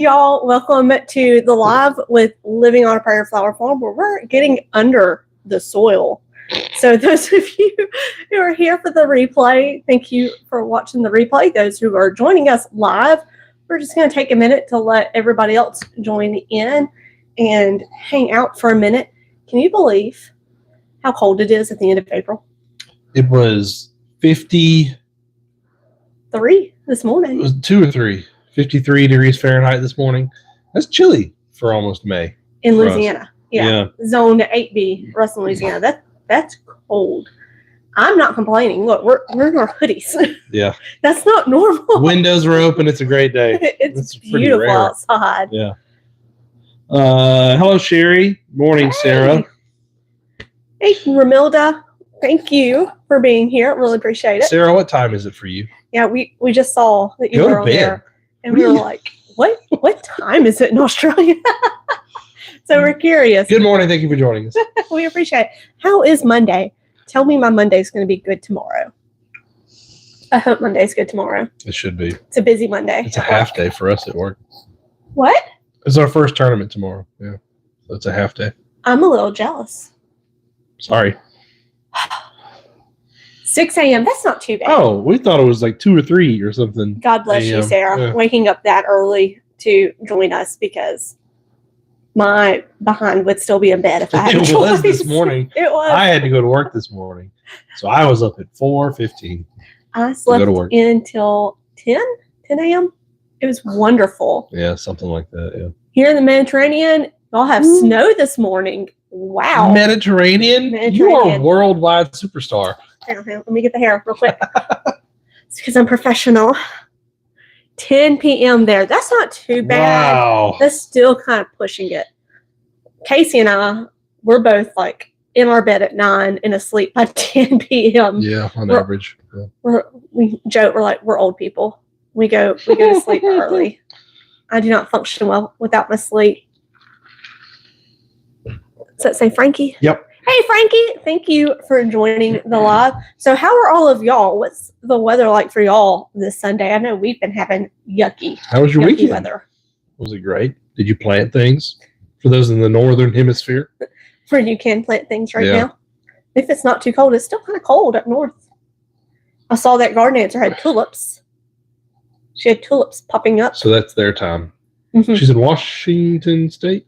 Y'all, welcome to the live with Living on a Prayer Flower Farm, where we're getting under the soil. So those of you who are here for the replay, thank you for watching the replay. Those who are joining us live, we're just going to take a minute to let everybody else join in and hang out for a minute. Can you believe how cold it is at the end of April? It was 53 this morning. It was 2 or 3. 53 degrees Fahrenheit this morning. That's chilly for almost May. In Louisiana. Yeah. Zone 8B, Russell, Louisiana. That's cold. I'm not complaining. Look, we're in our hoodies. Yeah. That's not normal. Windows are open. It's a great day. It's beautiful outside. Yeah. Hello, Sherry. Morning, hey. Sarah. Hey, Ramilda. Thank you for being here. Really appreciate it. Sarah, what time is it for you? Yeah, we just saw that you were on there. And we were like, what time is it in Australia? So we're curious. Good morning. Thank you for joining us. We appreciate it. How is Monday? Tell me my Monday's going to be good tomorrow. I hope Monday's good tomorrow. It should be. It's a busy Monday. It's a half day for us at work. What? It's our first tournament tomorrow. Yeah. So it's a half day. I'm a little jealous. Sorry. 6 a.m. That's not too bad. Oh, we thought it was like 2 or 3 or something. God bless you, Sarah, waking up that early to join us, because my behind would still be in bed if I had a choice. It was this morning. It was. I had to go to work this morning, so I was up at 4:15. I slept until 10 a.m. It was wonderful. Yeah, something like that. Yeah. Here in the Mediterranean, y'all have snow this morning. Wow. Mediterranean? You are a worldwide superstar. Let me get the hair real quick. It's because I'm professional. 10 p.m. there. That's not too bad. Wow. That's still kind of pushing it. Casey and I, we're both like in our bed at 9 and asleep by 10 p.m. Yeah, on average. Yeah. We joke, we're like, we're old people. We go to sleep early. I do not function well without my sleep. Does that say Frankie? Yep. Hey, Frankie, thank you for joining the live. So how are all of y'all? What's the weather like for y'all this Sunday? I know we've been having yucky. How was your weekend? Weather. Was it great? Did you plant things for those in the northern hemisphere? Where you can plant things now. If it's not too cold, it's still kind of cold up north. I saw that garden answer had tulips. She had tulips popping up. So that's their time. Mm-hmm. She's in Washington State?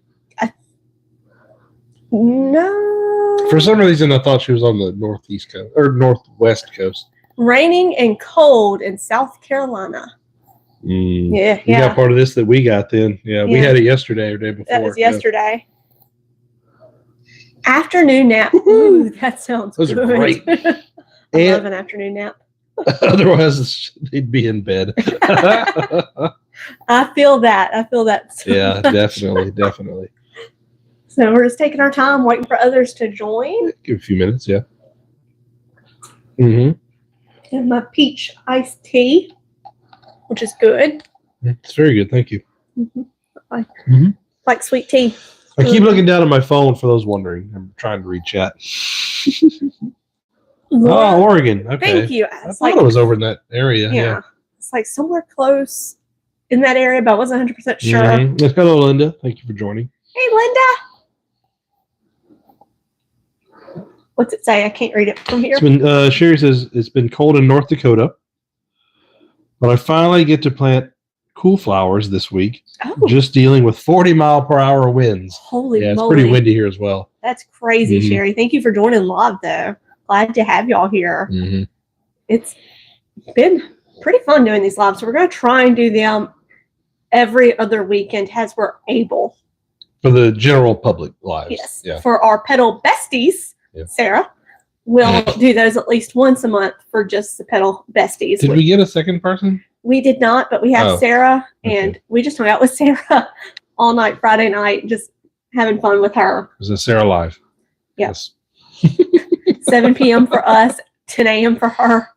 No. For some reason, I thought she was on the northeast coast or northwest coast. Raining and cold in South Carolina. Yeah. You got part of this that we got then. Yeah, we had it yesterday or day before. That was yesterday. Afternoon nap. Ooh, that sounds good. Those are great. I love an afternoon nap. Otherwise, they'd be in bed. I feel that. Yeah, definitely. So we're just taking our time, waiting for others to join. Give a few minutes, yeah. Mm-hmm. And my peach iced tea, which is good. It's very good, thank you. Mm-hmm. Like sweet tea. I keep looking down at my phone for those wondering. I'm trying to read chat. Oh, Oregon. Okay. Thank you. I thought it was over in that area. Yeah. It's like somewhere close in that area, but I wasn't 100% sure. Mm-hmm. Hello, Linda. Thank you for joining. Hey, Linda. What's it say? I can't read it from here. Sherry says it's been cold in North Dakota, but I finally get to plant cool flowers this week. Oh. Just dealing with 40-mile-per-hour winds. Holy moly. It's pretty windy here as well. That's crazy, Sherry. Thank you for joining live, though. Glad to have y'all here. Mm-hmm. It's been pretty fun doing these lives. So we're going to try and do them every other weekend as we're able. For the general public lives. Yes. Yeah. For our pedal besties, Sarah, we'll do those at least once a month for just the pedal besties. Did we get a second person? We did not, but we have Sarah, and we just hung out with Sarah all night, Friday night, just having fun with her. Was it Sarah live? Yes. 7 p.m. for us, 10 a.m. for her.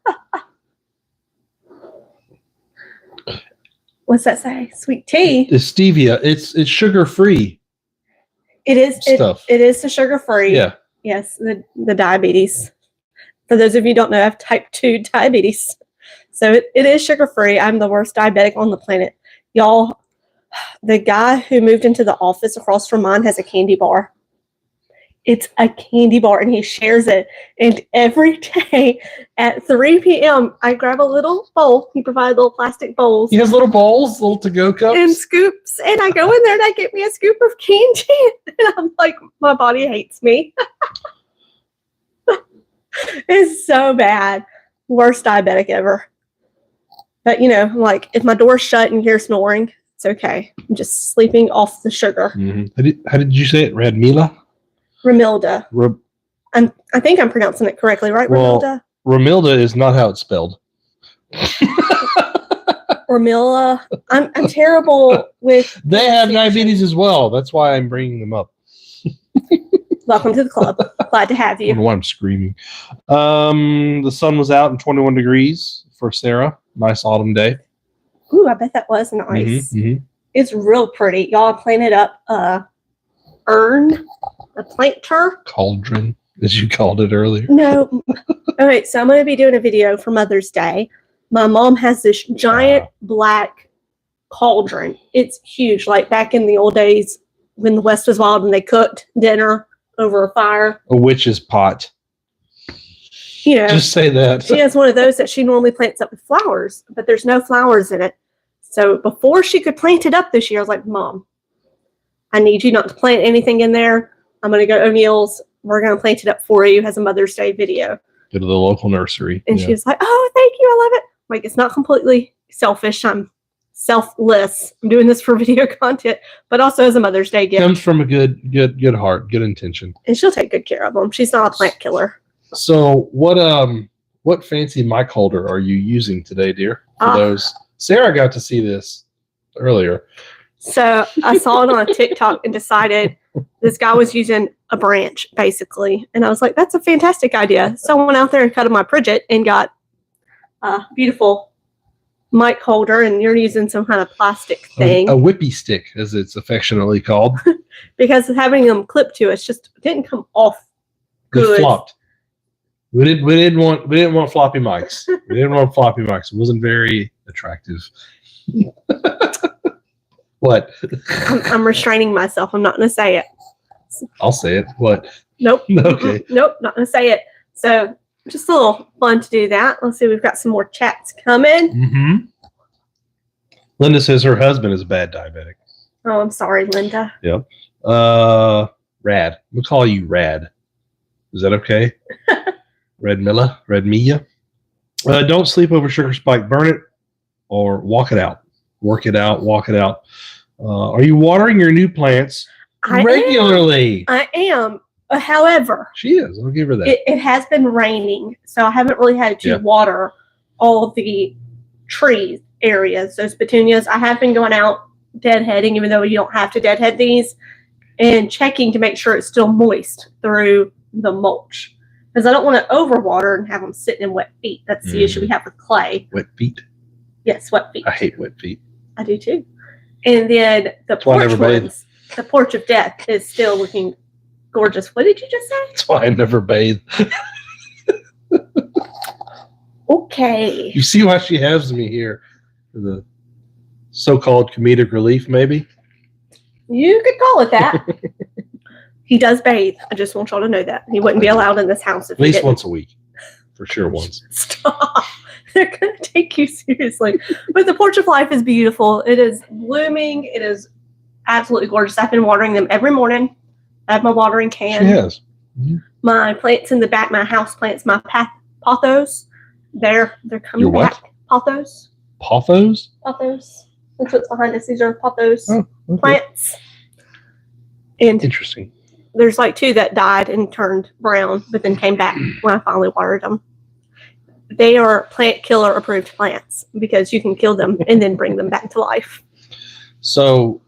What's that say? Sweet tea. It's stevia. It's sugar free. It is stuff. It is the sugar free. Yeah. Yes, the diabetes. For those of you who don't know, I have type 2 diabetes. So it is sugar free. I'm the worst diabetic on the planet. Y'all, The guy who moved into the office across from mine has a candy bar. It's a candy bar, and he shares it. And every day at 3 p.m., I grab a little bowl. He provided little plastic bowls. He has little bowls, little to-go cups. And scoops. And I go in there and I get me a scoop of candy. And I'm like, my body hates me. It's so bad. Worst diabetic ever. But, I'm like, if my door's shut and you hear snoring, it's okay. I'm just sleeping off the sugar. Mm-hmm. How did you say it? Radmila? Ramilda. I think I'm pronouncing it correctly, right? Well, Ramilda? Ramilda is not how it's spelled. Ramilla. I'm terrible with. They have diabetes as well. That's why I'm bringing them up. Welcome to the club. Glad to have I you. don't know why I'm screaming. The sun was out and 21 degrees for Sarah. Nice autumn day. Ooh, I bet that was nice. Mm-hmm. It's real pretty. Y'all planted up urn, a planter. Cauldron, as you called it earlier. No. All right, so I'm going to be doing a video for Mother's Day. My mom has this giant black cauldron. It's huge, like back in the old days when the West was wild and they cooked dinner over a fire. A witch's pot. Just say that. She has one of those that she normally plants up with flowers, but there's no flowers in it. So before she could plant it up this year, I was like, Mom, I need you not to plant anything in there. I'm going to go to O'Neill's. We're going to plant it up for you as a Mother's Day video. Go to the local nursery. And she was like, oh, thank you. I love it. Like, it's not completely selfish. I'm selfless. I'm doing this for video content, but also as a Mother's Day gift. Comes from a good heart, good intention. And she'll take good care of them. She's not a plant killer. So what fancy mic holder are you using today, dear? For those, Sarah got to see this earlier. So I saw it on a TikTok and decided this guy was using a branch, basically. And I was like, that's a fantastic idea. So I went out there and cut my Bridget and got a beautiful mic holder. And you're using some kind of plastic thing. A whippy stick, as it's affectionately called. Because having them clipped to it just didn't come off good. It flopped. We didn't want floppy mics. We didn't want floppy mics. It wasn't very attractive. What? I'm restraining myself. I'm not going to say it. I'll say it. What? Nope. Okay. Nope. Not going to say it. So just a little fun to do that. Let's see. We've got some more chats coming. Mm-hmm. Linda says her husband is a bad diabetic. Oh, I'm sorry, Linda. Yep. Rad. We'll call you Rad. Is that okay? Red Milla. Don't sleep over sugar spike. Burn it or walk it out. Work it out. Walk it out. Are you watering your new plants regularly? I am. However, she is. I'll give her that. It has been raining, so I haven't really had to water all the trees areas. Those petunias, I have been going out deadheading, even though you don't have to deadhead these, and checking to make sure it's still moist through the mulch. Because I don't want to overwater and have them sitting in wet feet. That's the issue we have with clay. Wet feet? Yes, wet feet. I hate wet feet. I do too. And then the porch ones, the porch of death is still looking gorgeous. What did you just say? That's why I never bathe. Okay. You see why she has me here for the so-called comedic relief, maybe? You could call it that. He does bathe. I just want y'all to know that. He wouldn't be allowed in this house if at least once a week. For sure once. Stop. They're going to take you seriously. But the Porch of Life is beautiful. It is blooming. It is absolutely gorgeous. I've been watering them every morning. I have my watering can. She has. Mm-hmm. My plants in the back, my house plants, my pothos, they're coming back. Pothos. Pothos? Pothos. That's what's behind us. These are pothos plants. And interesting. There's like 2 that died and turned brown, but then came back when I finally watered them. They are plant killer approved plants because you can kill them and then bring them back to life. So,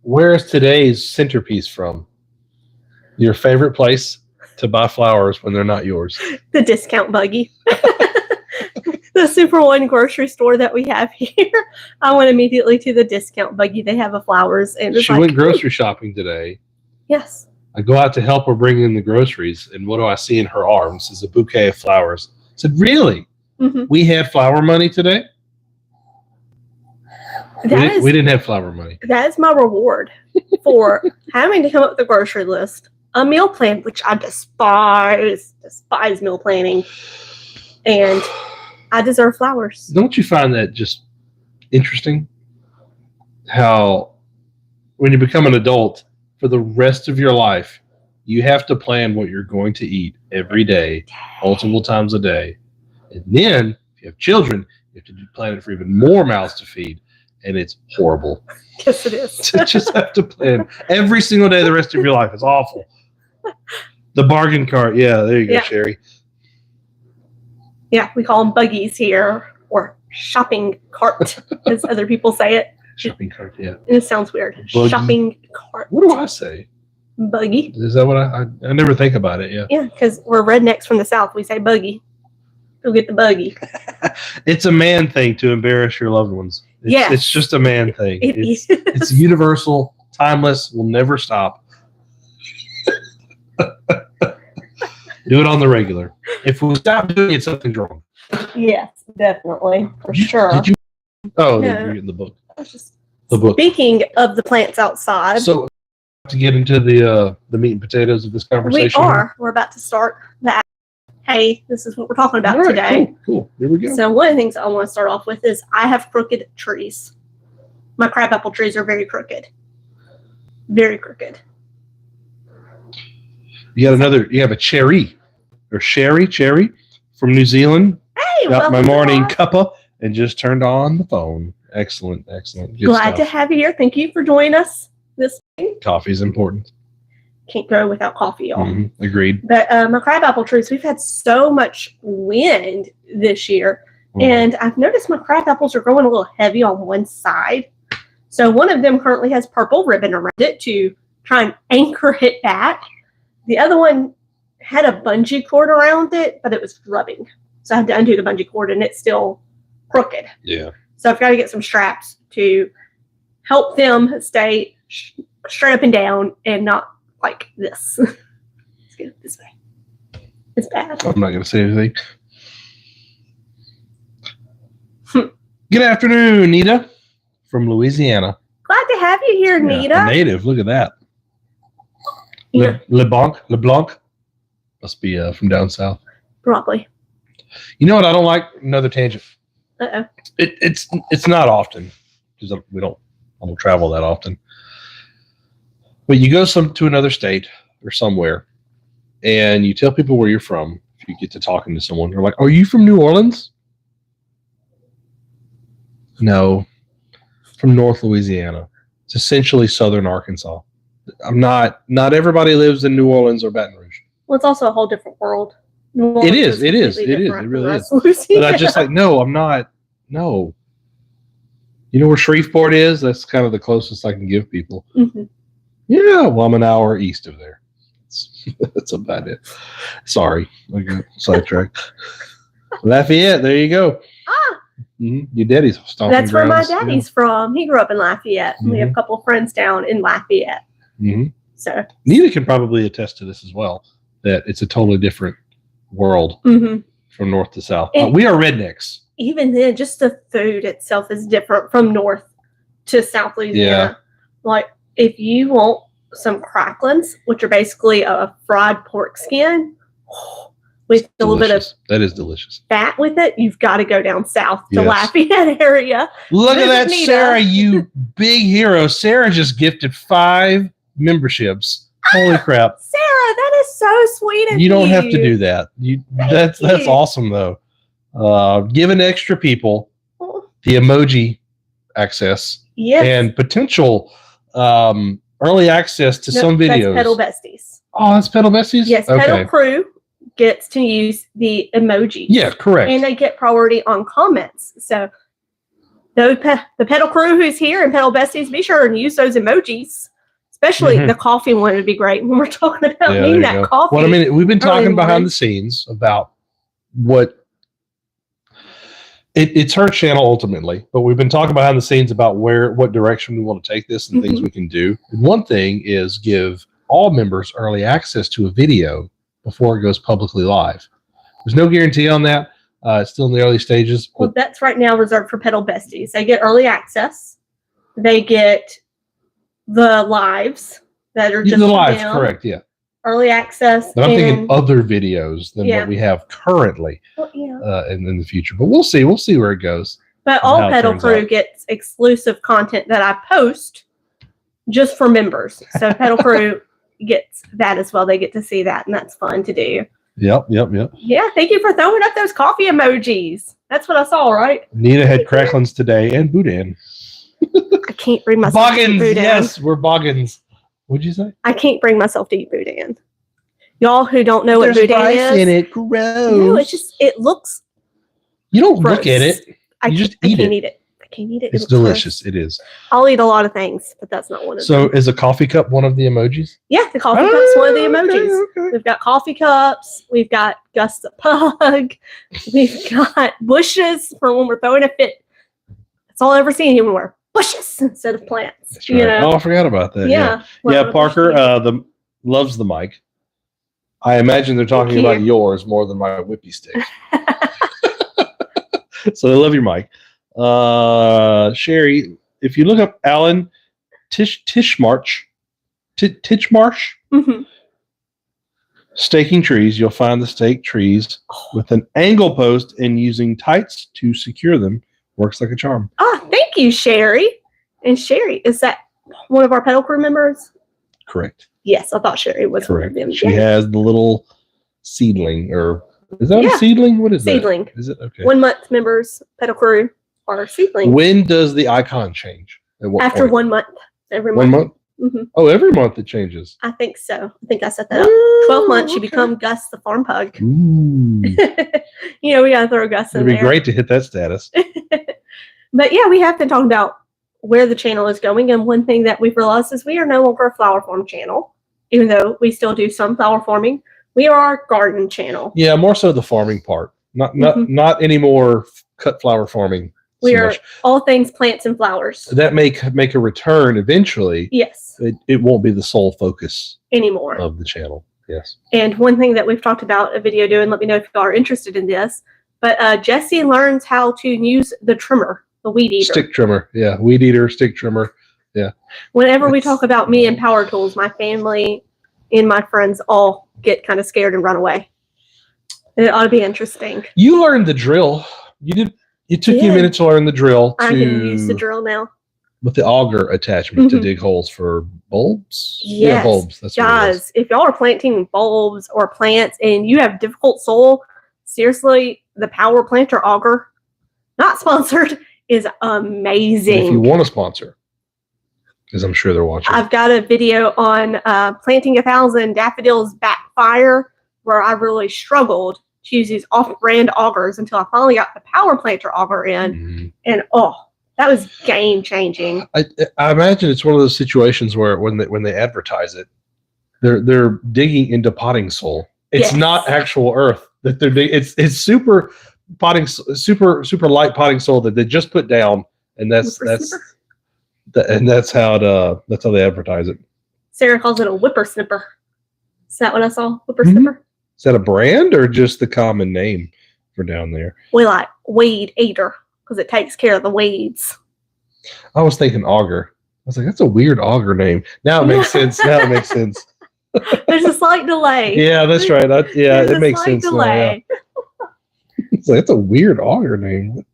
where's today's centerpiece from? Your favorite place to buy flowers when they're not yours? The discount buggy. The Super One grocery store that we have here. I went immediately to the discount buggy. They have the flowers. And she went grocery shopping today. Yes. I go out to help her bring in the groceries, and what do I see in her arms is a bouquet of flowers. I said, really? Mm-hmm. We had flower money today? We didn't have flower money. That is my reward for having to come up with a grocery list, a meal plan, which I despise meal planning, and I deserve flowers. Don't you find that just interesting? How when you become an adult, for the rest of your life, you have to plan what you're going to eat every day, multiple times a day. And then, if you have children, you have to plan it for even more mouths to feed. And it's horrible. Yes, it is. To just have to plan every single day the rest of your life. It's awful. The bargain cart. Yeah, there you go, Sherry. Yeah, we call them buggies here, or shopping cart, as other people say it. Shopping cart, yeah. And it sounds weird. Buggy. Shopping cart. What do I say? Buggy. Is that what I never think about it, yeah. Yeah, because we're rednecks from the South. We say buggy. Go get the buggy. It's a man thing to embarrass your loved ones. It's just a man thing. It's universal, timeless, will never stop. Do it on the regular. If we stop doing it, something's wrong. Yes, definitely. For sure. Did you? Oh, No. you're getting the book. I was just The book. Speaking of the plants outside. So, to get into the meat and potatoes of this conversation. We are. We're about to start that. Hey, this is what we're talking about today. Cool. Here we go. So one of the things I want to start off with is I have crooked trees. My crabapple trees are very crooked. Very crooked. You have a cherry from New Zealand. Hey, Got my welcome morning back. cuppa and just turned on the phone. Excellent. Good Glad to stuff. have you here. Thank you for joining us this morning. Coffee is important. Can't go without coffee, y'all. Mm-hmm. Agreed. But my crabapple trees, we've had so much wind this year. And I've noticed my crabapples are growing a little heavy on one side. So one of them currently has purple ribbon around it to try and anchor it back. The other one had a bungee cord around it, but it was rubbing. So I had to undo the bungee cord and it's still crooked. Yeah. So I've got to get some straps to help them stay straight up and down and not like this. Let's get it this way. It's bad. I'm not going to say anything. Good afternoon, Nita from Louisiana. Glad to have you here, Nita. A native. Look at that. Yeah. LeBlanc. Must be from down south. Probably. You know what I don't like? Another tangent. Uh-oh. It's not often because I don't travel that often. But you go to another state or somewhere, and you tell people where you're from. If you get to talking to someone, they're like, "Are you from New Orleans?" No, from North Louisiana. It's essentially southern Arkansas. I'm not. Not everybody lives in New Orleans or Baton Rouge. Well, it's also a whole different world. It is. It really is. But I just like, no, I'm not. No. You know where Shreveport is? That's kind of the closest I can give people. Mm-hmm. Yeah, well, I'm an hour east of there. That's about it. Sorry, I got sidetracked. Lafayette, there you go. Ah, your daddy's stomping that's where my grounds. daddy's from. He grew up in Lafayette. We have a couple of friends down in Lafayette. So Nita can probably attest to this as well, that it's a totally different world from north to south. We are rednecks. Even then, just the food itself is different from north to South Louisiana. Like, if you want some cracklins, which are basically a fried pork skin with a little bit of fat with it, you've got to go down south to Lafayette area. Look at that, Nita. Sarah, you big hero. Sarah just gifted 5 memberships. Holy crap. Sarah, that is so sweet of you. You don't have to do that. That's awesome, though. Giving extra people the emoji access and potential early access to some videos. That's Pedal Besties. Oh, that's Pedal Besties? Yes, Pedal Crew gets to use the emoji. Yeah, correct. And they get priority on comments. So the Pedal Crew who's here and Pedal Besties, be sure and use those emojis. Especially the coffee one would be great when we're talking about needing that coffee. Well, I mean, we've been talking behind the scenes about what it's her channel ultimately, but we've been talking behind the scenes about what direction we want to take this and things we can do. And one thing is give all members early access to a video before it goes publicly live. There's no guarantee on that. It's still in the early stages. Well, that's right now reserved for Pedal Besties. They get early access. they get the lives that are just the lives, now, correct? Yeah. early access. But I'm thinking other videos than what we have currently in the future. But we'll see. We'll see where it goes. But all Pedal Crew gets exclusive content that I post just for members. So Pedal Crew gets that as well. They get to see that, and that's fun to do. Yep. Yeah, thank you for throwing up those coffee emojis. That's what I saw, right? Nita had cracklins today and boudin. I can't bring myself to eat boudin. Yes, we're boggins. What'd you say? I can't bring myself to eat boudin. Y'all who don't know what boudin is, in it. Gross. No, it looks. You don't gross. Look at it. You just eat it. I can't eat it. It's delicious. It is. I'll eat a lot of things, but that's not one of them. So is a coffee cup one of the emojis? Yeah, the coffee cup's one of the emojis. Okay. We've got coffee cups. We've got Gus the Pug. We've got bushes for when we're throwing a fit. That's all I've ever seen him wear. Bushes instead of plants. That's right. Oh, I forgot about that. Yeah. Parker loves the mic. I imagine they're talking about yours more than my whippy stick. So they love your mic. Sherry, if you look up Alan Titchmarsh, staking trees, you'll find the stake trees with an angle post and using tights to secure them. Works like a charm. Oh, thank you, Sherry. And Sherry, is that one of our Pedal Crew members? Correct. Yes, I thought Sherry was correct. One of them. She has the little seedling, or is that a seedling? What is seedling? That? Is it okay? 1 month members, Pedal Crew, are seedlings. When does the icon change? After point? 1 month. Every month. 1 month? Mm-hmm. Oh, every month it changes. I think so. I think I set that up. 12 months, you become Gus the Farm Pug. Ooh. We gotta throw Gus in there. It'd be great to hit that status. But yeah, we have been talking about where the channel is going, and one thing that we've realized is we are no longer a flower farm channel, even though we still do some flower farming. We are a garden channel. Yeah, more so the farming part. Not any more cut flower farming. We are all things plants and flowers. That make a return eventually. Yes. It won't be the sole focus anymore of the channel. Yes. And one thing that we've talked about a video doing, let me know if you are interested in this, but Jessie learns how to use the trimmer, the weed eater. Stick trimmer. Yeah. Weed eater, stick trimmer. Yeah. Whenever we talk about me and power tools, my family and my friends all get kind of scared and run away. And it ought to be interesting. You learned the drill. You did. It took you a minute to learn the drill. I can use the drill now. With the auger attachment to dig holes for bulbs? Yes. Yeah, bulbs. That's guys, if y'all are planting bulbs or plants and you have difficult soil, seriously, the power planter auger, not sponsored, is amazing. And if you want to sponsor, because I'm sure they're watching. I've got a video on planting 1,000 daffodils backfire where I really struggled to use these off-brand augers until I finally got the power planter auger in, and that was game-changing. I imagine it's one of those situations where when they advertise it, they're digging into potting soil. It's not actual earth that they're digging. It's super light potting soil that they just put down, and that's how they advertise it. Sarah calls it a whippersnipper. Is that what I saw? Whippersnipper. Is that a brand or just the common name for down there? We like weed eater because it takes care of the weeds. I was thinking auger. I was like, that's a weird auger name. Now it makes sense. There's a slight delay. Yeah, that's right. It makes sense. Delay. Now, yeah. It's like, that's a weird auger name.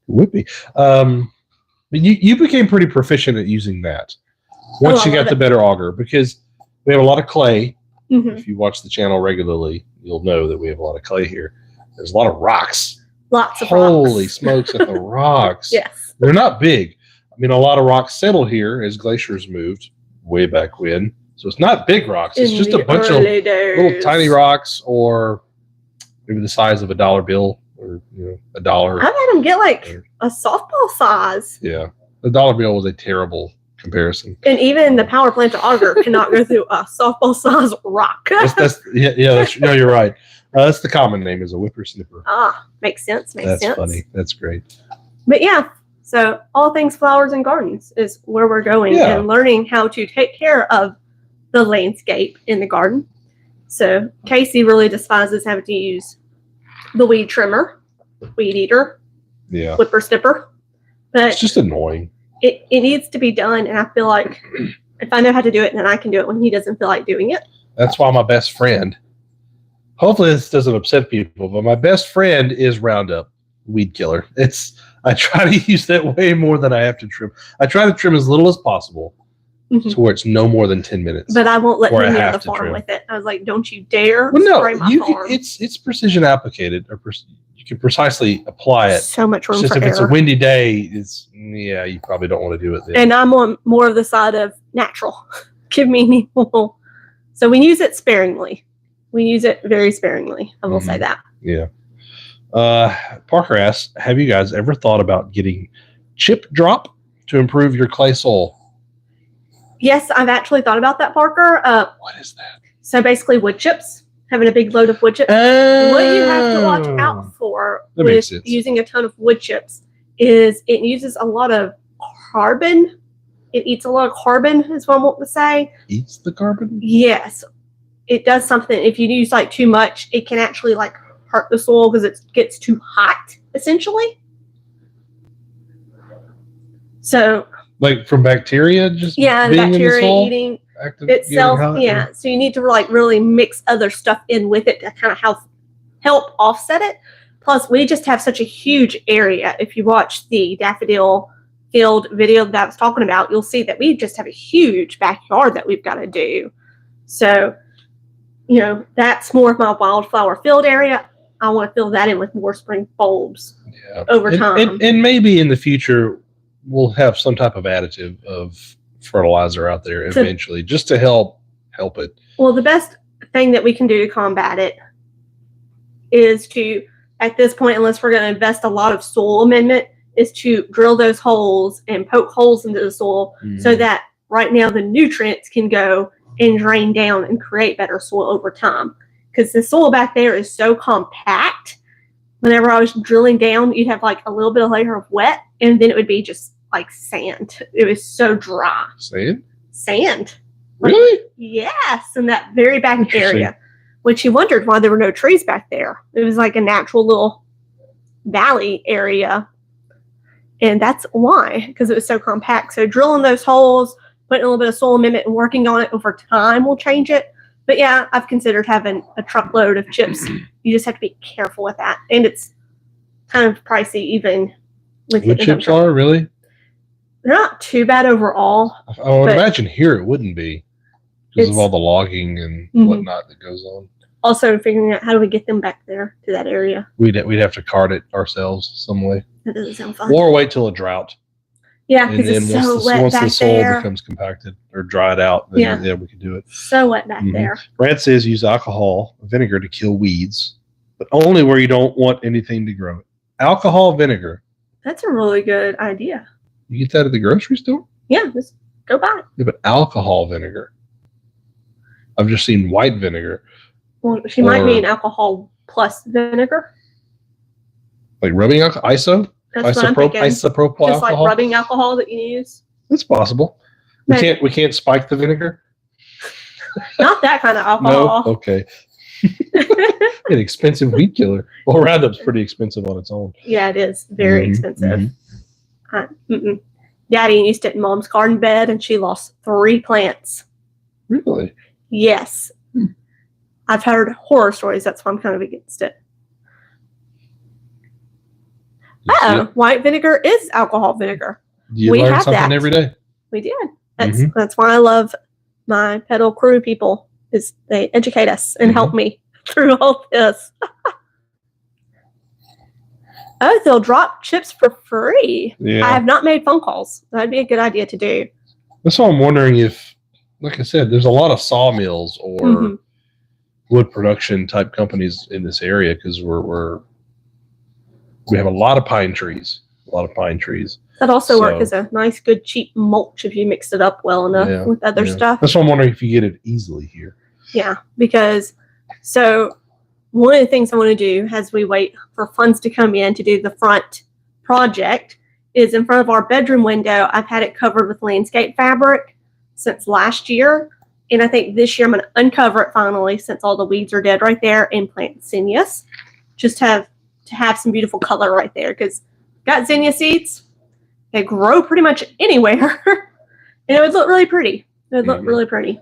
Whippy. You became pretty proficient at using that once you got the better auger, because we have a lot of clay. If you watch the channel regularly, you'll know that we have a lot of clay here. There's a lot of rocks. Lots of Holy rocks. smokes at the rocks. Yes. They're not big. I mean, a lot of rocks settle here as glaciers moved way back when. So it's not big rocks. It's just a bunch of little tiny rocks, or maybe the size of a $1 bill, or $1. I've had them get like a softball size. Yeah. The $1 bill was a terrible comparison. And even the power planter auger cannot go through a softball size rock. No, you're right. That's the common name, is a whippersnipper. Makes sense. That's funny. That's great. But yeah, so all things flowers and gardens is where we're going, and learning how to take care of the landscape in the garden. So Casey really despises having to use the weed trimmer, weed eater, whippersnipper. But it's just annoying. it needs to be done, and I feel like if I know how to do it, then I can do it when he doesn't feel like doing it. That's why my best friend, hopefully this doesn't upset people, but my best friend is Roundup weed killer. I try to use that way more than I have to trim. I try to trim as little as possible to where it's no more than 10 minutes. But I won't let Or I him near have the to farm trim. with it. I was like, don't you dare Well, spray no, my farm. it's precision applicated, or you can precisely apply it. So much room It's just for if it's a error. windy day, you probably don't want to do it then. And I'm on more of the side of natural. Give me any more. So we use it sparingly. We use it very sparingly. I will say that. Yeah. Parker asks, have you guys ever thought about getting chip drop to improve your clay soil? Yes, I've actually thought about that, Parker. What is that? So basically wood chips, having a big load of wood chips. What you have to watch out for That makes with sense. using a ton of wood chips is it uses a lot of carbon. It eats a lot of carbon, is what I want to say. Eats the carbon? Yes. It does something. If you use like too much, it can actually like hurt the soil because it gets too hot, essentially. So Like from bacteria just yeah, and being in the bacteria soil? eating Getting itself. hot? Yeah. So you need to like really mix other stuff in with it to kind of help offset it. Plus, we just have such a huge area. If you watch the daffodil field video that I was talking about, you'll see that we just have a huge backyard that we've got to do. So, that's more of my wildflower field area. I want to fill that in with more spring bulbs over time. And maybe in the future, we'll have some type of additive of fertilizer out there eventually, just to help it. Well, the best thing that we can do to combat it is to, at this point, unless we're going to invest a lot of soil amendment, is to drill those holes and poke holes into the soil so that right now the nutrients can go and drain down and create better soil over time. Because the soil back there is so compact. Whenever I was drilling down, you'd have like a little bit of layer of wet, and then it would be just like sand. It was so dry. Sand. Really? Yes, in that very back area. Which he wondered why there were no trees back there. It was like a natural little valley area. And that's why, because it was so compact. So drilling those holes, putting a little bit of soil amendment and working on it over time will change it. But yeah, I've considered having a truckload of chips. You just have to be careful with that. And it's kind of pricey even with Wood chips are, really? They're not too bad overall. I would imagine here it wouldn't be because of all the logging and whatnot that goes on. Also figuring out how do we get them back there to that area. We'd have to cart it ourselves some way. That doesn't sound fun. Or wait till a drought. Yeah, because it's so wet once back the soil there. becomes compacted or dried out, then we can do it. So wet back there. Brad says use alcohol vinegar to kill weeds, but only where you don't want anything to grow it. Alcohol vinegar. That's a really good idea. You get that at the grocery store? Yeah, just go buy it. Yeah, but alcohol vinegar. I've just seen white vinegar. Well, she might mean alcohol plus vinegar. Like rubbing alcohol? ISO? That's what I'm thinking. Isopropyl Just alcohol? like rubbing alcohol that you use. It's possible. We can't spike the vinegar? Not that kind of alcohol. No? Okay. An expensive weed killer. Well, Roundup's pretty expensive on its own. Yeah, it is. Very expensive. Daddy used it in Mom's garden bed, and she lost 3 plants. Really? Yes. I've heard horror stories. That's why I'm kind of against it. White vinegar is alcohol vinegar. You learn something every day. We did. That's why I love my pedal crew people, is they educate us and help me through all this. Oh, they'll drop chips for free. Yeah. I have not made phone calls. That'd be a good idea to do. That's why I'm wondering if, like I said, there's a lot of sawmills or wood production type companies in this area because we have a lot of pine trees. That also work as a nice, good, cheap mulch if you mix it up well enough with other stuff. That's why I'm wondering if you get it easily here. Yeah, because one of the things I want to do as we wait for funds to come in to do the front project is in front of our bedroom window. I've had it covered with landscape fabric since last year. And I think this year I'm going to uncover it finally since all the weeds are dead right there and plant zinnias. Just to have some beautiful color right there because got zinnia seeds They grow pretty much anywhere. And it would look really pretty. It would look really pretty.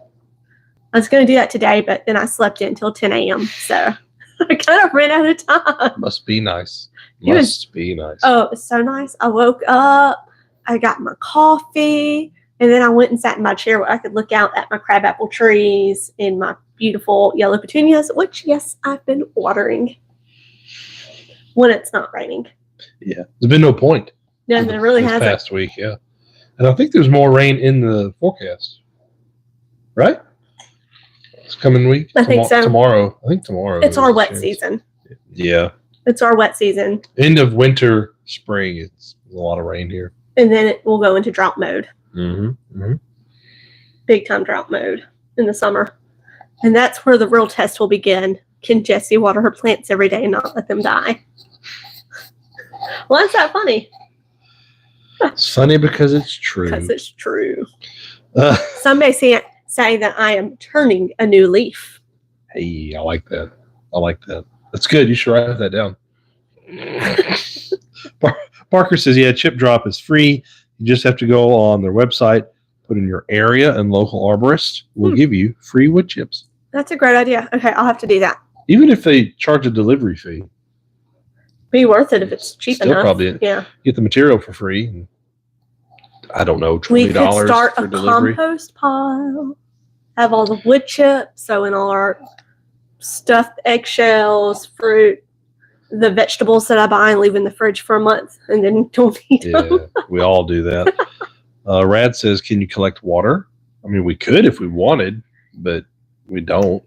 I was going to do that today, but then I slept in until 10 a.m. So I kind of ran out of time. Must be nice. Be nice. Oh, it was so nice. I woke up. I got my coffee. And then I went and sat in my chair where I could look out at my crabapple trees and my beautiful yellow petunias, which, yes, I've been watering when it's not raining. Yeah. There's been no point. Yeah, there really hasn't. Past week, yeah. And I think there's more rain in the forecast. Right? It's coming week. I think so. Tomorrow. I think tomorrow. It's our wet season. Yeah. It's our wet season. End of winter, spring. It's a lot of rain here. And then it will go into drought mode. Mm-hmm. Big time drought mode in the summer. And that's where the real test will begin. Can Jessie water her plants every day and not let them die? Why is that funny? It's funny because it's true. Because it's true. Some may say that I am turning a new leaf. Hey, I like that. That's good. You should write that down. Parker says, yeah, chip drop is free. You just have to go on their website, put in your area, and local arborist will give you free wood chips. That's a great idea. Okay, I'll have to do that. Even if they charge a delivery fee. Be worth it if it's cheap Still enough. Probably yeah. Get the material for free. And I don't know, $20 we could start for a delivery. Compost pile. Have all the wood chips, so in all our stuffed eggshells, fruit, the vegetables that I buy and leave in the fridge for a month and then don't eat them. Yeah, we all do that. Rad says, can you collect water? I mean, we could if we wanted, but we don't.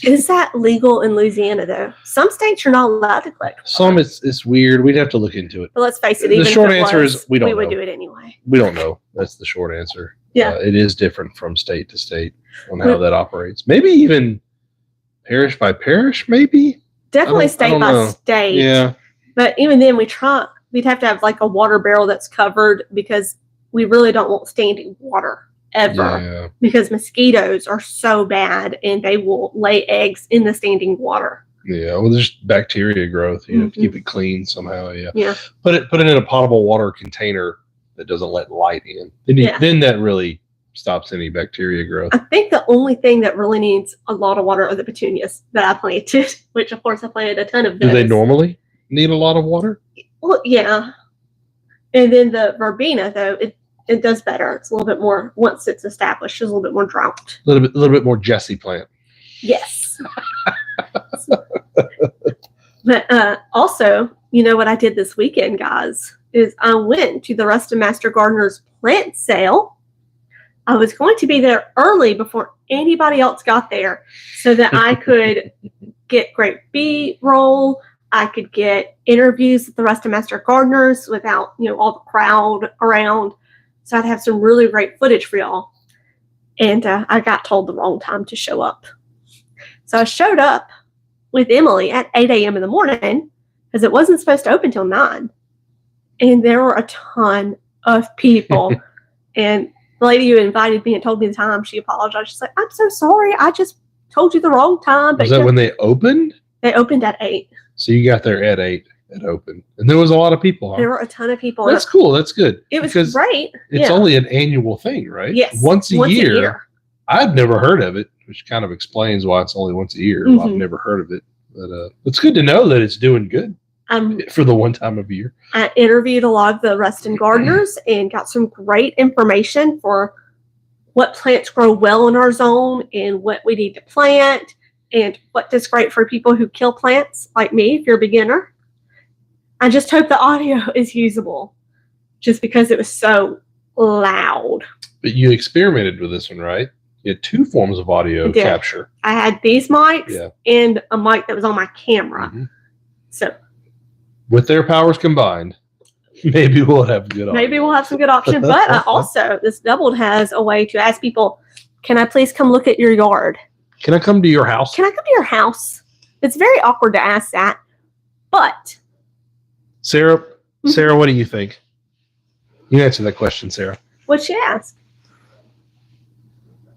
Is that legal in Louisiana, though? Some states you're not allowed to collect water. Some it's weird. We'd have to look into it. But let's face it, The even short if it answer was, is we don't would know. do it anyway. We don't know. That's the short answer. Yeah. It is different from state to state on how that operates. Maybe even parish by parish, maybe? Definitely state by state. Yeah. But even then, we'd have to have like a water barrel that's covered because we really don't want standing water ever because mosquitoes are so bad and they will lay eggs in the standing water. Yeah, well, there's bacteria growth. You have to keep it clean somehow. Yeah. Put it in a potable water container that doesn't let light in. Then that really stops any bacteria growth. I think the only thing that really needs a lot of water are the petunias that I planted, which of course I planted a ton of those. Do they normally need a lot of water? Well, yeah. And then the verbena, though, it does better. It's a little bit more, once it's established, it's a little bit more drought. A little bit more Jessie plant. Yes. But also, you know what I did this weekend, guys, is I went to the Rustin Master Gardener's plant sale. I was going to be there early before anybody else got there so that I could get great B-roll. I could get interviews with the Rustin Master Gardeners without, all the crowd around. So I'd have some really great footage for y'all. And I got told the wrong time to show up. So I showed up with Emily at 8 a.m. in the morning because it wasn't supposed to open till 9. And there were a ton of people. And the lady who invited me and told me the time, she apologized. She's like, I'm so sorry. I just told you the wrong time. But was that when they opened? They opened at 8. So you got there at 8. It opened. And there was a lot of people, huh? There were a ton of people. That's cool. That's good. It was great. It's only an annual thing, right? Yes. Once a year. I've never heard of it, which kind of explains why it's only once a year. I've never heard of it. But it's good to know that it's doing good for the one time of year. I interviewed a lot of the Rustin gardeners and got some great information for what plants grow well in our zone and what we need to plant and what is great for people who kill plants like me if you're a beginner. I just hope the audio is usable just because it was so loud. But you experimented with this one, right? You had 2 forms of audio capture. I had these mics and a mic that was on my camera. So with their powers combined, maybe we'll have good audio. Maybe we'll have some good options. But I also, this doubled has a way to ask people, can I please come look at your yard? Can I come to your house? Can I come to your house? It's very awkward to ask that. But Sarah, what do you think? You answer that question, Sarah. What'd she ask?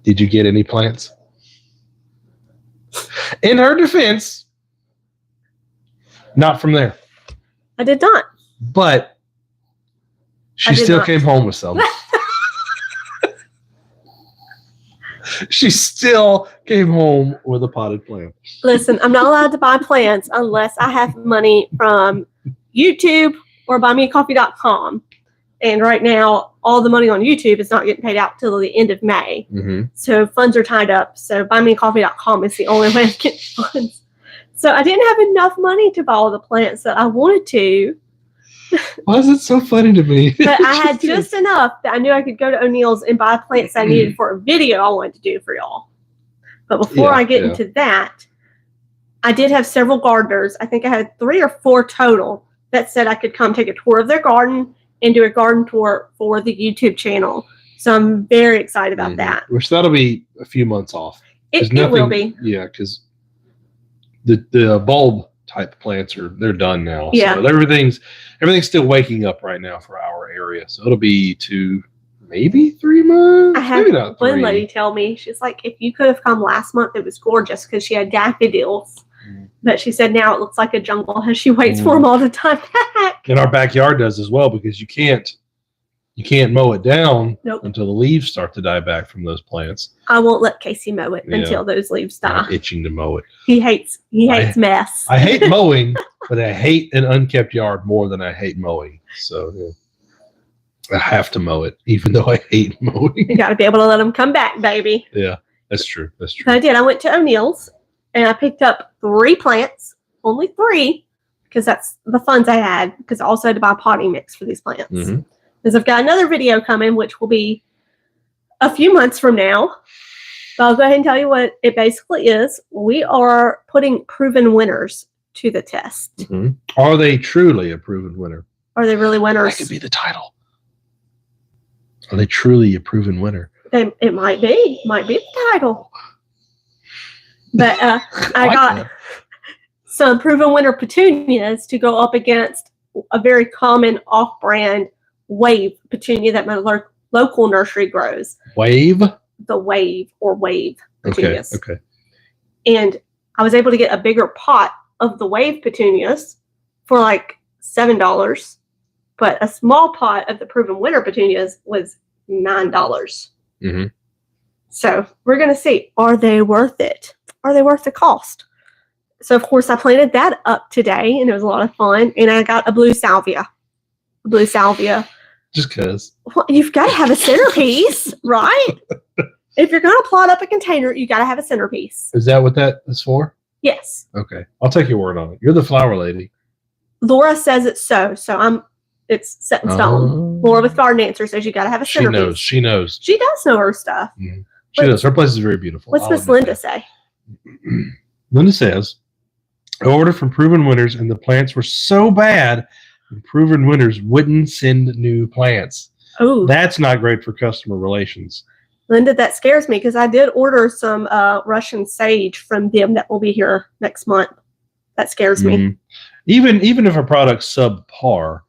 Did you get any plants? In her defense, not from there. I did not. But She still came home with some. She still came home with a potted plant. Listen, I'm not allowed to buy plants unless I have money from YouTube or buymeacoffee.com. And right now, all the money on YouTube is not getting paid out till the end of May. Mm-hmm. So funds are tied up. So buymeacoffee.com is the only way to get funds. So I didn't have enough money to buy all the plants that I wanted to. Why is it so funny to me? But I had just enough that I knew I could go to O'Neill's and buy plants I needed for a video I wanted to do for y'all. But before I get into that, I did have several gardeners. I think I had 3 or 4 total that said I could come take a tour of their garden and do a garden tour for the YouTube channel. So I'm very excited about that. Which that'll be a few months off. It will be. Yeah, because the bulb type plants they're done now. Yeah. So everything's still waking up right now for our area. So it'll be 2, maybe 3 months. I had maybe not 3. one lady tell me, she's like, if you could have come last month, it was gorgeous because she had daffodils. But she said now it looks like a jungle as she waits for them all the time back. And our backyard does as well because you can't mow it down until the leaves start to die back from those plants. I won't let Casey mow it until those leaves die. I'm itching to mow it. He hates mess. I hate mowing, but I hate an unkept yard more than I hate mowing. So I have to mow it, even though I hate mowing. You got to be able to let them come back, baby. Yeah, that's true. That's true. But I did. I went to O'Neill's and I picked up 3 plants, only 3, because that's the funds I had. Because I also had to buy a potting mix for these plants. Because I've got another video coming, which will be a few months from now. But I'll go ahead and tell you what it basically is. We are putting proven winners to the test. Are they truly a proven winner? Are they really winners? That could be the title. Are they truly a proven winner? It might be. Might be the title. But I got some proven winner petunias to go up against a very common off-brand wave petunia that my local nursery grows. Wave? The wave petunias. Okay. And I was able to get a bigger pot of the wave petunias for like $7. But a small pot of the proven winner petunias was $9. So we're going to see, are they worth it? Are they worth the cost? So, of course, I planted that up today, and it was a lot of fun. And I got a blue salvia. Just because. Well, you've got to have a centerpiece, right? If you're going to plot up a container, you got to have a centerpiece. Is that what that is for? Yes. Okay. I'll take your word on it. You're the flower lady. Laura says it's so it's set in stone. Laura with Garden Answer says you got to have a centerpiece. She knows. She does know her stuff. She does. Her place is very beautiful. What's Miss Linda say? Linda says, I ordered from Proven Winners and the plants were so bad, Proven Winners wouldn't send new plants. Oh, that's not great for customer relations. Linda, that scares me because I did order some Russian sage from them that will be here next month. That scares me. Even if a product's subpar,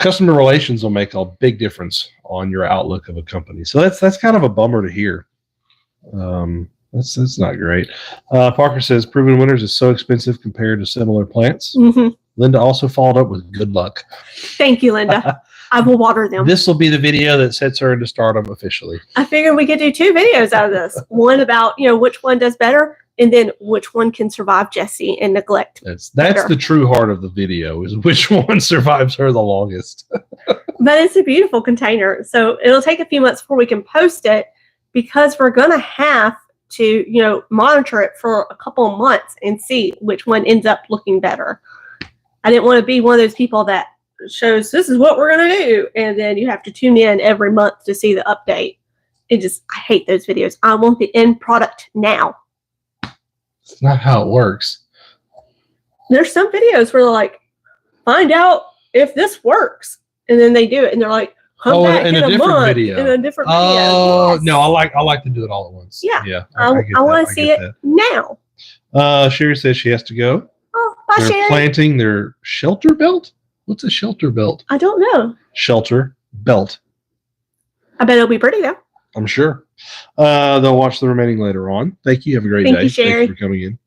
customer relations will make a big difference on your outlook of a company. So that's kind of a bummer to hear. That's not great. Parker says Proven Winners is so expensive compared to similar plants. Linda also followed up with good luck. Thank you, Linda. I will water them. This will be the video that sets her into stardom officially. I figured we could do 2 videos out of this. One about, which one does better, and then which one can survive Jessie and neglect. That's the true heart of the video, is which one survives her the longest. But it's a beautiful container. So it'll take a few months before we can post it because we're going to have to, monitor it for a couple of months and see which one ends up looking better. I didn't want to be one of those people that shows this is what we're going to do, and then you have to tune in every month to see the update. I hate those videos. I want the end product now. It's not how it works. There's some videos where they're like, find out if this works, and then they do it, and they're like, come back in a different video. In a different video. Oh, yes. No, I like to do it all at once. Yeah. I want to see it now. Sherry says she has to go. Oh, bye, They're Sherry. planting their shelter belt. What's a shelter belt? I don't know. Shelter belt. I bet it'll be pretty though. I'm sure. They'll watch the remaining later on. Thank you. Have a great day. You, Sherry. Thank you for coming in.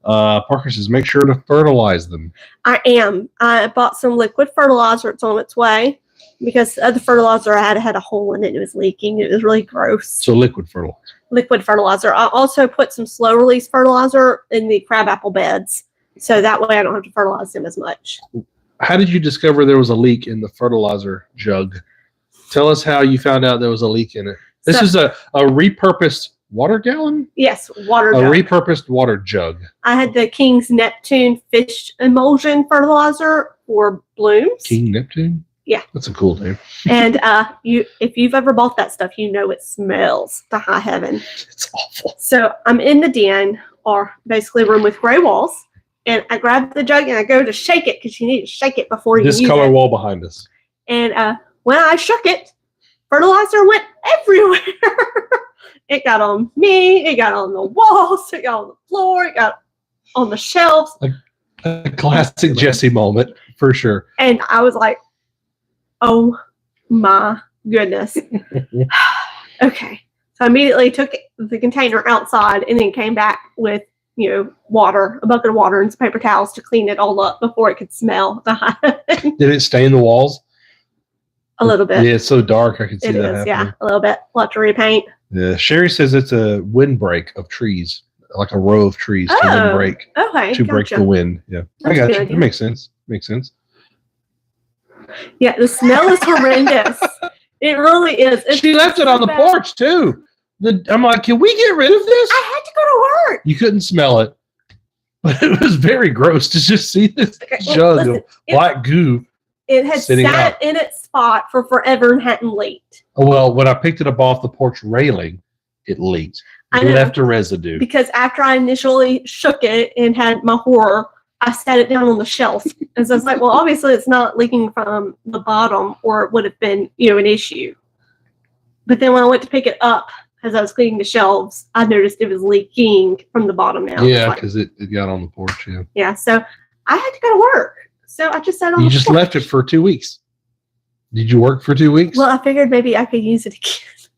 Parker says, make sure to fertilize them. I am. I bought some liquid fertilizer. It's on its way because the fertilizer I had a hole in it. It was leaking. It was really gross. So liquid fertilizer. Liquid fertilizer. I also put some slow release fertilizer in the crabapple beds. So that way I don't have to fertilize them as much. How did you discover there was a leak in the fertilizer jug? Tell us how you found out there was a leak in it. This is a repurposed water gallon? Yes, water jug. A repurposed water jug. I had the King's Neptune fish emulsion fertilizer for blooms. King Neptune? Yeah. That's a cool name. And if you've ever bought that stuff, you know it smells to high heaven. It's awful. So I'm in the den, or basically a room with gray walls, and I grab the jug and I go to shake it because you need to shake it before you use it. This color wall behind us. And when I shook it, fertilizer went everywhere. It got on me. It got on the walls. It got on the floor. It got on the shelves. A classic Jessie moment, for sure. And I was like, oh my goodness. Okay. So I immediately took the container outside and then came back with, water, a bucket of water and some paper towels to clean it all up before it could smell. Did it stain the walls? A little bit. Yeah, it's so dark. I can see it that is, happening. yeah, a little bit. We'll have to repaint. Yeah. Sherry says it's a windbreak of trees, like a row of trees to windbreak. Okay. To break the wind. Yeah. That's I got you. good. It makes sense. Makes sense. Yeah, the smell is horrendous. It really is. She left it on the porch too. I'm like, can we get rid of this? I had to go to work. You couldn't smell it, but it was very gross to just see this jug of black goo. It had sat in its spot for forever and hadn't leaked. Well, when I picked it up off the porch railing, it leaked. It left a residue. Because after I initially shook it and had my horror, I sat it down on the shelf. And so I was like, well, obviously it's not leaking from the bottom or it would have been, an issue. But then when I went to pick it up, as I was cleaning the shelves, I noticed it was leaking from the bottom now. Yeah, because it got on the porch, yeah. Yeah, so I had to go to work. So I just sat on the porch. You just left it for 2 weeks. Did you work for 2 weeks? Well, I figured maybe I could use it again.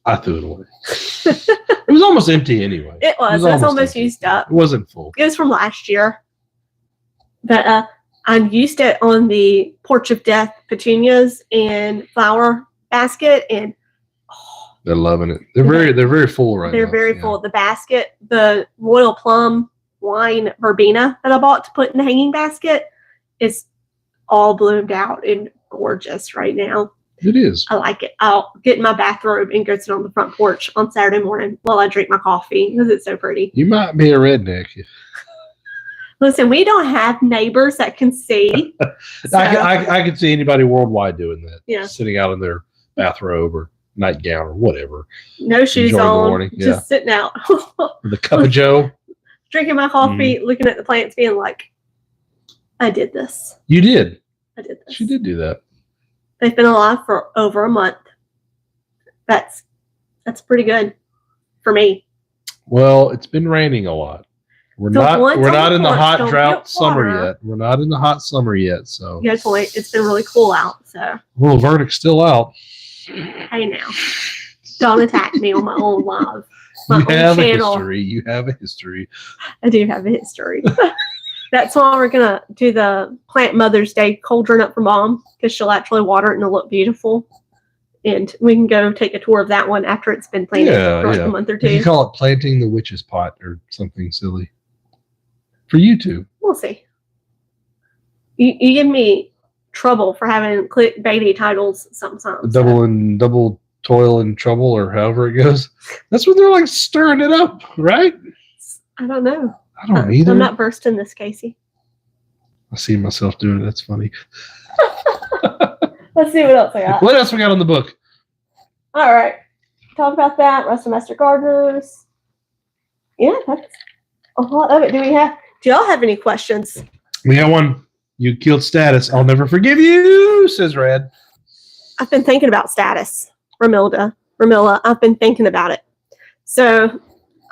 I threw it away. It was almost empty anyway. It was almost used up. It wasn't full. It was from last year. But I used it on the Porch of Death petunias and flower basket, and they're loving it. They're very full right now. They're very full. The basket, the Royal Plum wine verbena that I bought to put in the hanging basket is all bloomed out and gorgeous right now. It is. I like it. I'll get in my bathrobe and go sit on the front porch on Saturday morning while I drink my coffee because it's so pretty. You might be a redneck. Listen, we don't have neighbors that can see. So. I could see anybody worldwide doing that. Yeah. Sitting out in their bathrobe or nightgown or whatever. No shoes on. Yeah. Just sitting out. With a cup of joe. Drinking my coffee, looking at the plants, being like, I did this. You did. I did this. She did do that. They've been alive for over a month. That's pretty good for me. Well, it's been raining a lot. We're not in the hot drought summer yet. We're not in the hot summer yet. So good point. It's been really cool out. So well, verdict's still out. Hey now, don't attack me on my own live. You have a history. You have a history. I do have a history. That's why we're gonna do the Plant Mother's Day cauldron up for Mom because she'll actually water it and it'll look beautiful. And we can go take a tour of that one after it's been planted for like a month or two. You call it planting the witch's pot or something silly. For you two. We'll see. You give me trouble for having clickbaity titles sometimes. Double toil and trouble or however it goes. That's when they're like stirring it up, right? I don't know. I don't either. I'm not versed in this, Casey. I see myself doing it. That's funny. Let's see what else I got. What else we got on the book? All right. Talk about that. Rest of Master Gardeners. Yeah, that's a lot of it. Do y'all have any questions? We got one. You killed Status. I'll never forgive you, says Rad. I've been thinking about Status. Ramilla, I've been thinking about it. So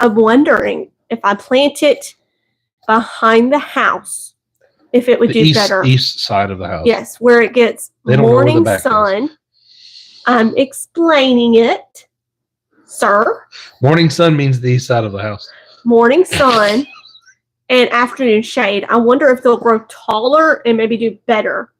I'm wondering if I plant it behind the house, if it would do better. East side of the house. Yes, where it gets morning sun. I'm explaining it, sir. Morning sun means the east side of the house. Morning sun. and afternoon shade. I wonder if they'll grow taller and maybe do better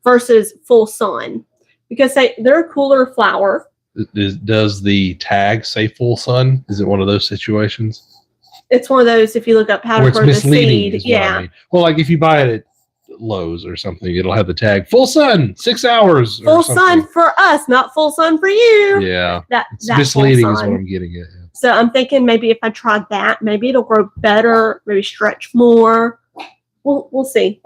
versus full sun, because they're a cooler flower. Does the tag say full sun? Is it one of those situations? It's one of those, if you look up how to grow the seed. Is what I mean. Well, like if you buy it at Lowe's or something, it'll have the tag full sun, 6 hours. Full sun for us, not full sun for you. Yeah. That's misleading is what I'm getting at. Yeah. So I'm thinking maybe if I tried that, maybe it'll grow better, maybe stretch more. We'll see.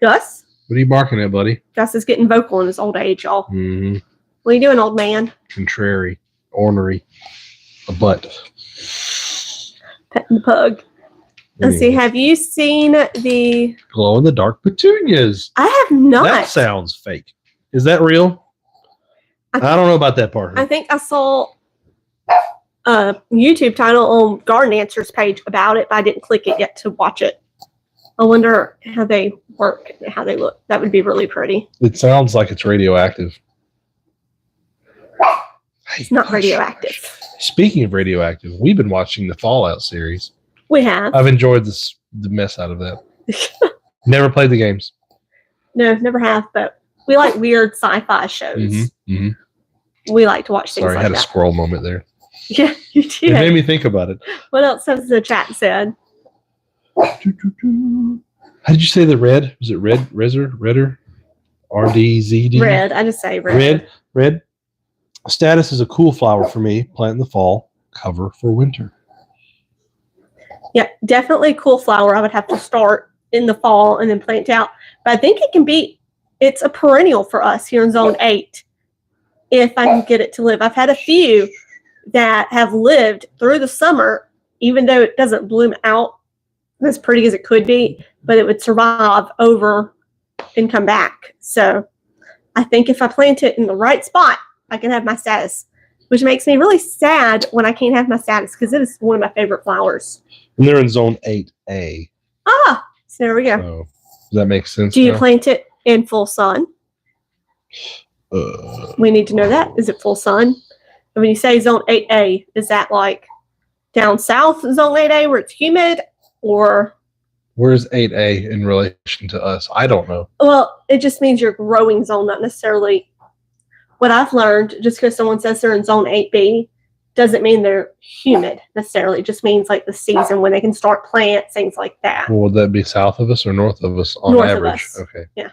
Gus? What are you barking at, buddy? Gus is getting vocal in his old age, y'all. Mm-hmm. What are you doing, old man? Contrary. Ornery. A butt. Petting the pug. Let's see. Have you seen the glow-in-the-dark petunias? I have not. That sounds fake. Is that real? I don't know about that part. I think I saw a YouTube title on Garden Answers page about it, but I didn't click it yet to watch it. I wonder how they work and how they look. That would be really pretty. It sounds like it's radioactive. It's not radioactive. Speaking of radioactive, we've been watching the Fallout series. We have. I've enjoyed the mess out of that. Never played the games. No, never have, but we like weird sci-fi shows. Mm-hmm, mm-hmm. We like to watch things like that. Sorry, I had a squirrel moment there. Yeah, you did. It made me think about it. What else has the chat said? How did you say the red? Was it red? Redder? RDZD? Red. I just say red. Red. Status is a cool flower for me. Plant in the fall. Cover for winter. Yeah, definitely cool flower. I would have to start in the fall and then plant out. But I think it's a perennial for us here in Zone 8 if I can get it to live. I've had a few that have lived through the summer, even though it doesn't bloom out as pretty as it could be, but it would survive over and come back. So I think if I plant it in the right spot, I can have my status, which makes me really sad when I can't have my status because it is one of my favorite flowers. And they're in Zone 8A. Ah, so there we go. So, does that make sense? Do you plant it in full sun? We need to know that. Is it full sun? And when you say Zone 8A, is that like down south Zone 8A where it's humid, or where's 8A in relation to us? I don't know. Well, it just means your growing zone, not necessarily. What I've learned, just because someone says they're in Zone 8B, doesn't mean they're humid necessarily. It just means like the season when they can start plants, things like that. Well, would that be south of us or north of us on north average? Of us. Okay. Yeah.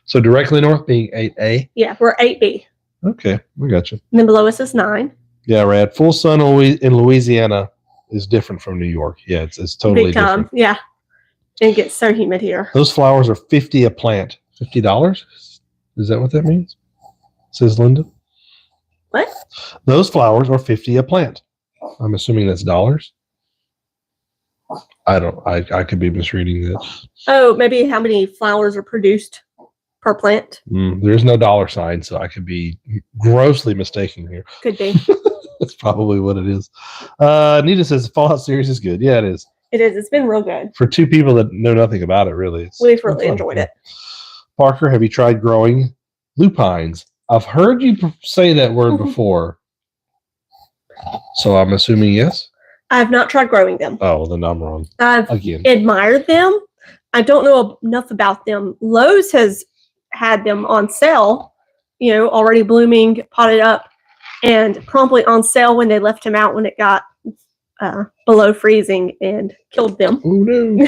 So directly north being 8A? Yeah, we're 8B. Okay, we got you. And then below us is 9. Yeah, rad. Full sun in Louisiana is different from New York. Yeah, it's totally big time. Different. Yeah. And it gets so humid here. Those flowers are $50 a plant. $50? Is that what that means? Says Linda. What? Those flowers are $50 a plant. I'm assuming that's dollars. I could be misreading that. Oh, maybe how many flowers are produced per plant? There's no dollar sign, so I could be grossly mistaken here. Could be. That's probably what it is. Nita says the Fallout series is good. Yeah, it is. It is. It's been real good. For two people that know nothing about it, really. We've really enjoyed it. Parker, have you tried growing lupines? I've heard you say that word before. So I'm assuming yes? I have not tried growing them. Oh, then I'm wrong. I've admired them. I don't know enough about them. Lowe's has had them on sale, already blooming, potted up, and promptly on sale when they left them out when it got below freezing and killed them. Oh, no.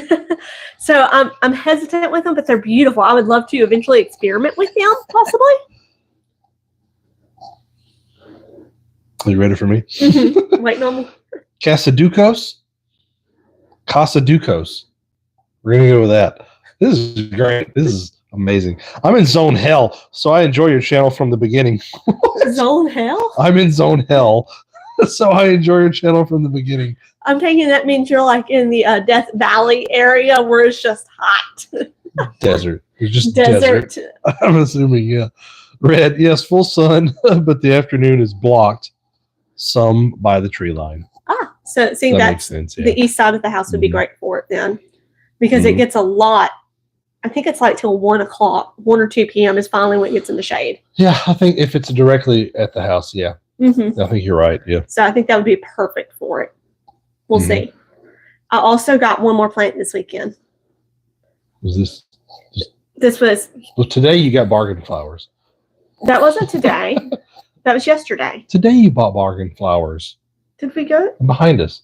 So I'm hesitant with them, but they're beautiful. I would love to eventually experiment with them, possibly. Are you ready for me? Mm-hmm. Waiting on me. Casaducos. We're going to go with that. This is great. This is amazing. I'm in zone hell, so I enjoy your channel from the beginning. Zone hell? I'm in zone hell, so I enjoy your channel from the beginning. I'm taking that means you're like in the Death Valley area where it's just hot. Desert. It's just desert. I'm assuming, yeah. Red, yes, full sun, but the afternoon is blocked some by the tree line. Ah, so see, that makes sense, yeah. The east side of the house would be great for it then, because it gets a lot. I think it's like till 1 o'clock, 1 or 2 p.m. is finally when it gets in the shade. Yeah, I think if it's directly at the house, yeah. I think you're right, yeah. So I think that would be perfect for it. We'll see. I also got one more plant this weekend. Was this? This was... Well, today you got bargain flowers. That wasn't today. That was yesterday. Today you bought bargain flowers. Did we go? Behind us.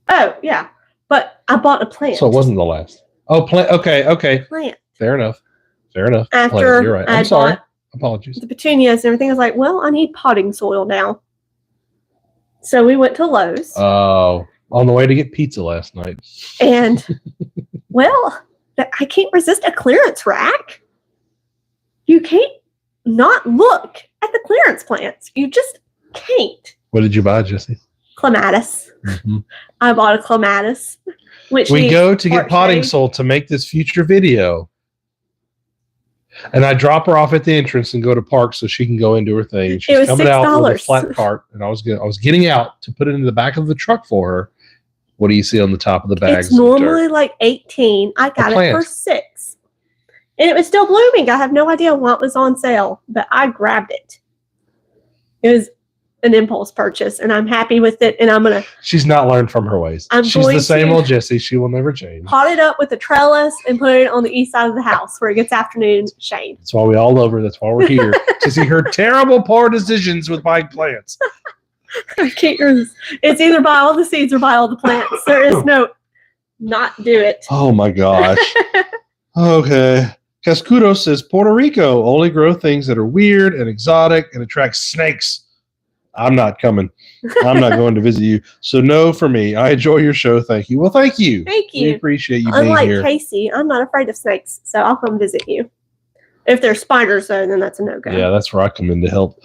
Oh, yeah. But I bought a plant. So it wasn't the last. Oh, plant. Okay. Plant. Fair enough. Plant. After You're right. I I'm sorry. bought Apologies. the petunias and everything, I was like, well, I need potting soil now. So we went to Lowe's. Oh, on the way to get pizza last night. And, well, I can't resist a clearance rack. You can't not look at the clearance plants. You just can't. What did you buy, Jessie? Clematis. Mm-hmm. I bought a clematis. Which we go to get potting shade. soil to make this future video. And I drop her off at the entrance and go to park so she can go into her thing. She's It was coming out with a $6. flat cart, and I was getting out to put it in the back of the truck for her. What do you see on the top of the bags? It's normally like 18. I got it for $6. And it was still blooming. I have no idea why it was on sale, but I grabbed it. It was an impulse purchase, and I'm happy with it. And I'm going to... She's not learned from her ways. She's the same old Jessie. She will never change. Pot it up with a trellis and put it on the east side of the house where it gets afternoon shade. That's why we all love her. That's why we're here. To see her terrible, poor decisions with buying plants. I can't resist. It's either buy all the seeds or buy all the plants. There is no not do it. Oh my gosh. Okay. Cascudo says Puerto Rico only grow things that are weird and exotic and attract snakes. I'm not coming. I'm not going to visit you. So no for me. I enjoy your show. Thank you. Well, thank you. Thank you. We appreciate you Unlike being here. Casey, I'm not afraid of snakes, so I'll come visit you. If there's spiders, though, then that's a no-go. Yeah, that's where I come in to help.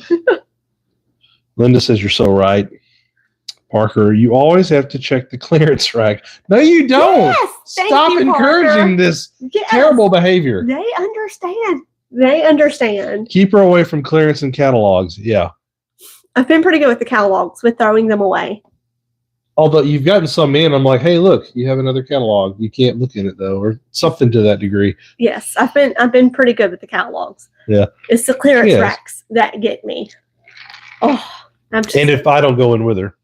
Linda says you're so right. Parker, you always have to check the clearance rack. No, you don't. Yes, Stop you, encouraging this terrible behavior. They understand. They understand. Keep her away from clearance and catalogs. Yeah. I've been pretty good with the catalogs, with throwing them away. Although you've gotten some in, I'm like, hey, look, you have another catalog. You can't look in it though, or something to that degree. Yes, I've been pretty good with the catalogs. Yeah. It's the clearance racks that get me. Oh, and if I don't go in with her.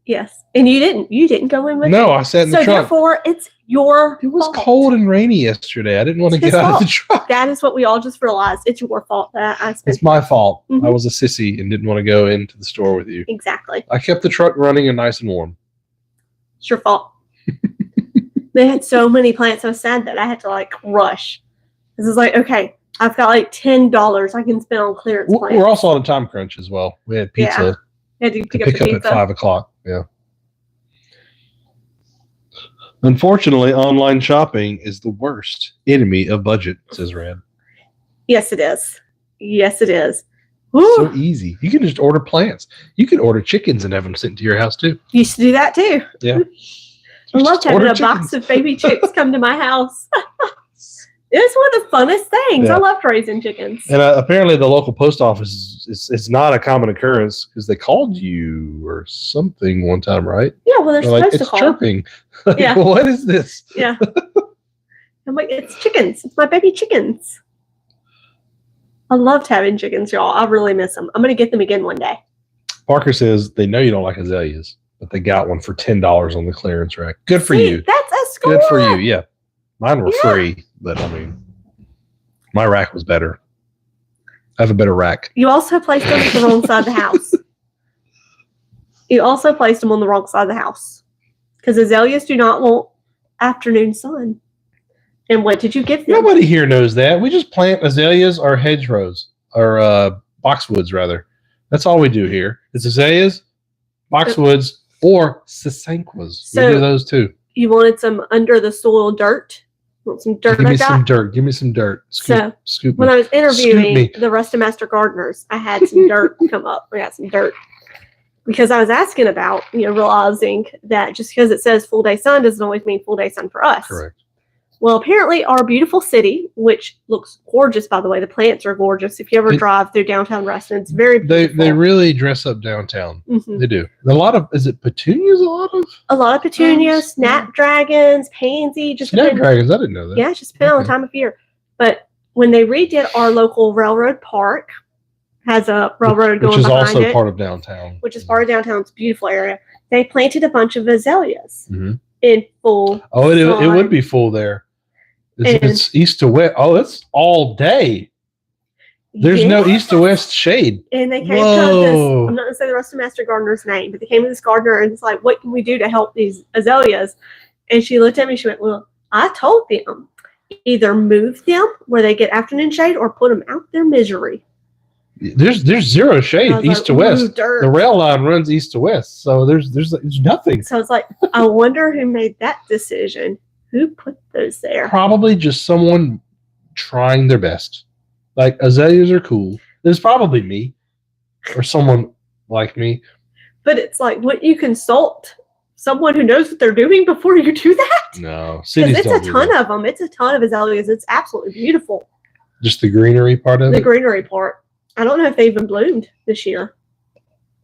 Yes. And you didn't go in with No, me. I sat in the so truck. Therefore, it's your It was fault. cold and rainy yesterday. I didn't want to get out of the truck. That is what we all just realized. It's your fault that I spent. It's my fault. Mhm. I was a sissy and didn't want to go into the store with you. Exactly. I kept the truck running and nice and warm. It's your fault. They had so many plants. I was sad that I had to rush. This is okay, I've got $10 I can spend on clearance plants. We're also on a time crunch as well. We had pizza. Yeah. I had to pick up the at pizza. 5 o'clock. Yeah. Unfortunately, online shopping is the worst enemy of budget, says Rand. Yes, it is. Yes, it is. Woo. So easy. You can just order plants. You can order chickens and have them sent to your house too. Used to do that too. Yeah. I loved having a chickens. box of baby chicks come to my house. It's one of the funnest things. Yeah. I loved raising chickens. And apparently the local post office it's not a common occurrence because they called you or something one time, right? Yeah, well, they're supposed to it's call. chirping. Yeah. What is this? Yeah. I'm like, it's chickens. It's my baby chickens. I loved having chickens, y'all. I really miss them. I'm going to get them again one day. Parker says they know you don't like azaleas, but they got one for $10 on the clearance rack. Good for you. That's a score. Good for you. Yeah. Mine were free, but I mean, my rack was better. I have a better rack. You also placed them on the wrong side of the house. You also placed them on the wrong side of the house. Because azaleas do not want afternoon sun. And what did you give them? Nobody here knows that. We just plant azaleas or hedgerows, or boxwoods, rather. That's all we do here. It's azaleas, boxwoods, or sasanquas. So we do those too. You wanted some under the soil dirt? Want some dirt? Give me some dirt. Give me some dirt. Scoop when me. I was interviewing the Rust-a-Master gardeners, I had some dirt come up. I got some dirt. Because I was asking about, realizing that just because it says full day sun doesn't always mean full day sun for us. Correct. Well, apparently our beautiful city, which looks gorgeous, by the way, the plants are gorgeous. If you ever drive through downtown Ruston, it's very beautiful. They really dress up downtown. Mm-hmm. They do. Is it petunias? A lot of petunias, snapdragons, pansy. Snapdragons, I didn't know that. Yeah, just depending on the time of year. But when they redid our local railroad park, has a railroad going which is behind also it, part of downtown. which is part of downtown. It's a beautiful area. They planted a bunch of azaleas Mm-hmm. in full. Oh, it would be full there. It's east to west. Oh, it's all day. There's no east to west shade. And they came to this, I'm not going to say the rest of Master Gardener's name, but they came to this gardener and it's like, what can we do to help these azaleas? And she looked at me and she went, well, I told them either move them where they get afternoon shade or put them out their misery. There's zero shade east to west. Dirt. The rail line runs east to west, so there's nothing. So it's like, I wonder who made that decision. Who put those there? Probably just someone trying their best. Like, azaleas are cool. There's probably me or someone like me. But it's like, wouldn't you consult someone who knows what they're doing before you do that? No. Because it's a ton of them. It's a ton of azaleas. It's absolutely beautiful. Just the greenery part of it? The greenery part. I don't know if they even bloomed this year.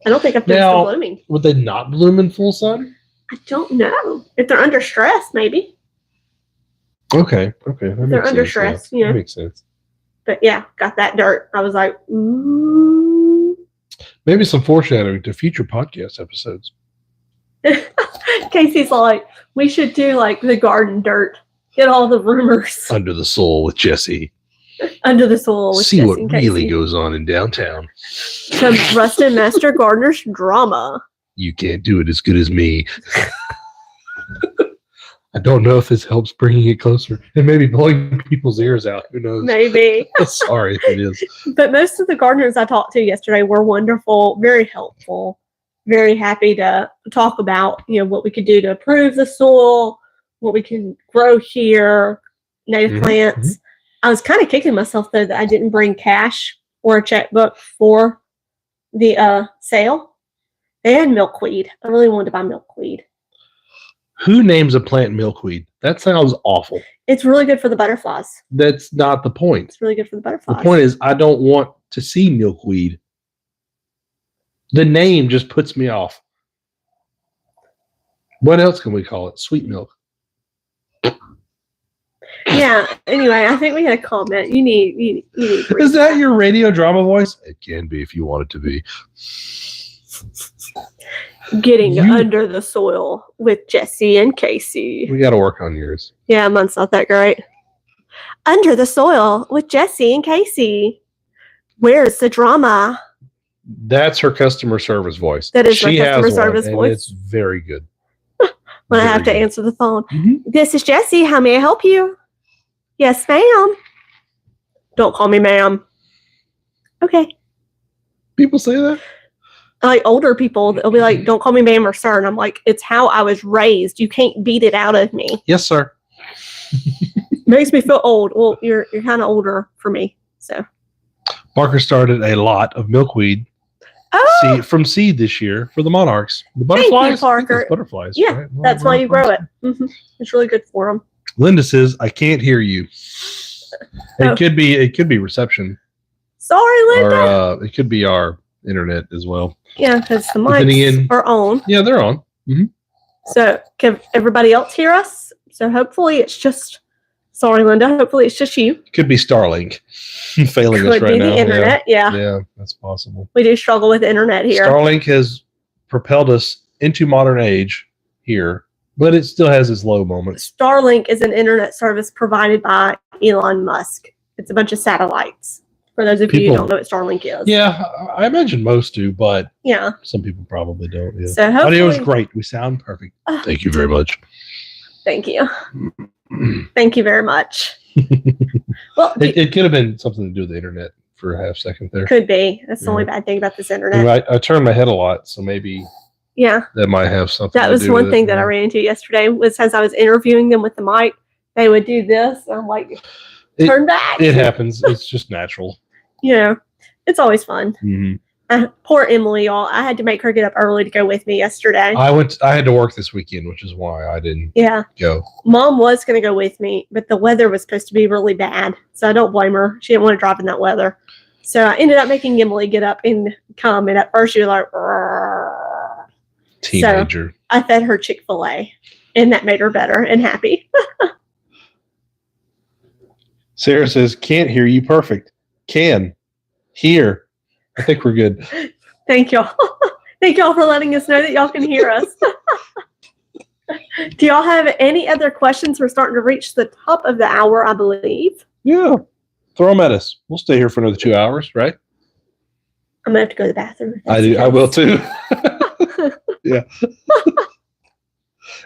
I don't think I've been still blooming. Would they not bloom in full sun? I don't know. If they're under stress, maybe. Okay. They're under stress, That makes sense. But yeah, got that dirt. I was like, ooh. Maybe some foreshadowing to future podcast episodes. Casey's like, we should do like the garden dirt. Get all the rumors. Under the soil with Jessie. Under the soil with See Jessie what and really Casey. goes on in downtown. Some Rustin Master Gardener's drama. You can't do it as good as me. I don't know if this helps bringing it closer. It may be blowing people's ears out. Who knows? Maybe. Sorry if it is. But most of the gardeners I talked to yesterday were wonderful, very helpful, very happy to talk about, what we could do to improve the soil, what we can grow here, native plants. Mm-hmm. I was kind of kicking myself, though, that I didn't bring cash or a checkbook for the sale. They had milkweed. I really wanted to buy milkweed. Who names a plant milkweed? That sounds awful. It's really good for the butterflies. That's not the point. It's really good for the butterflies. The point is, I don't want to see milkweed. The name just puts me off. What else can we call it? Sweet milk. Yeah. Anyway, I think we had a comment. You need Is that your radio drama voice? It can be if you want it to be. Getting under the soil with Jessie and Casey. We got to work on yours. Yeah, mine's not that great. Under the soil with Jessie and Casey. Where's the drama? That's her customer service voice. That is my customer service voice. It's very good. When I have to answer the phone. Mm-hmm. This is Jessie. How may I help you? Yes, ma'am. Don't call me ma'am. Okay. People say that? Like older people, they'll be like, don't call me ma'am or sir. And I'm like, it's how I was raised. You can't beat it out of me. Yes, sir. Makes me feel old. Well, you're kind of older for me. So Parker started a lot of milkweed from seed this year for the monarchs. The butterflies. Thank you, Parker. Butterflies. Yeah, right? that's why you grow it. Mm-hmm. It's really good for them. Linda says, "I can't hear you." It could be reception. Sorry, Linda. Or it could be our internet as well. Yeah, because the mics are on. Yeah, they're on. Mm-hmm. So can everybody else hear us? So hopefully it's just. Sorry, Linda. Hopefully it's just you. Could be Starlink failing us right now. Could be the internet. Yeah, that's possible. We do struggle with the internet here. Starlink has propelled us into modern age here, but it still has its low moments. Starlink is an internet service provided by Elon Musk. It's a bunch of satellites. For those of you who don't know what Starlink is. Yeah, I imagine most do, but yeah, some people probably don't. Yeah. So audio is great. We sound perfect. Thank you very much. Thank you. Thank you very much. Well, it could have been something to do with the internet for a half second there. Could be. That's the only bad thing about this internet. I turn my head a lot, so maybe that might have something. That was one thing that I ran into yesterday. Was as I was interviewing them with the mic, they would do this. And I'm like, turn back. It happens. It's just natural. It's always fun. Mm-hmm. Poor Emily, y'all. I had to make her get up early to go with me yesterday. I had to work this weekend, which is why I didn't go. Mom was going to go with me, but the weather was supposed to be really bad. So I don't blame her. She didn't want to drive in that weather. So I ended up making Emily get up and come. And at first she was like, "Rrr." Teenager. So I fed her Chick-fil-A, and that made her better and happy. Sarah says, can't hear you perfect. Can. Hear. I think we're good. Thank y'all. Thank y'all for letting us know that y'all can hear us. Do y'all have any other questions? We're starting to reach the top of the hour, I believe. Yeah. Throw them at us. We'll stay here for another 2 hours, right? I'm going to have to go to the bathroom. I will too. Yeah.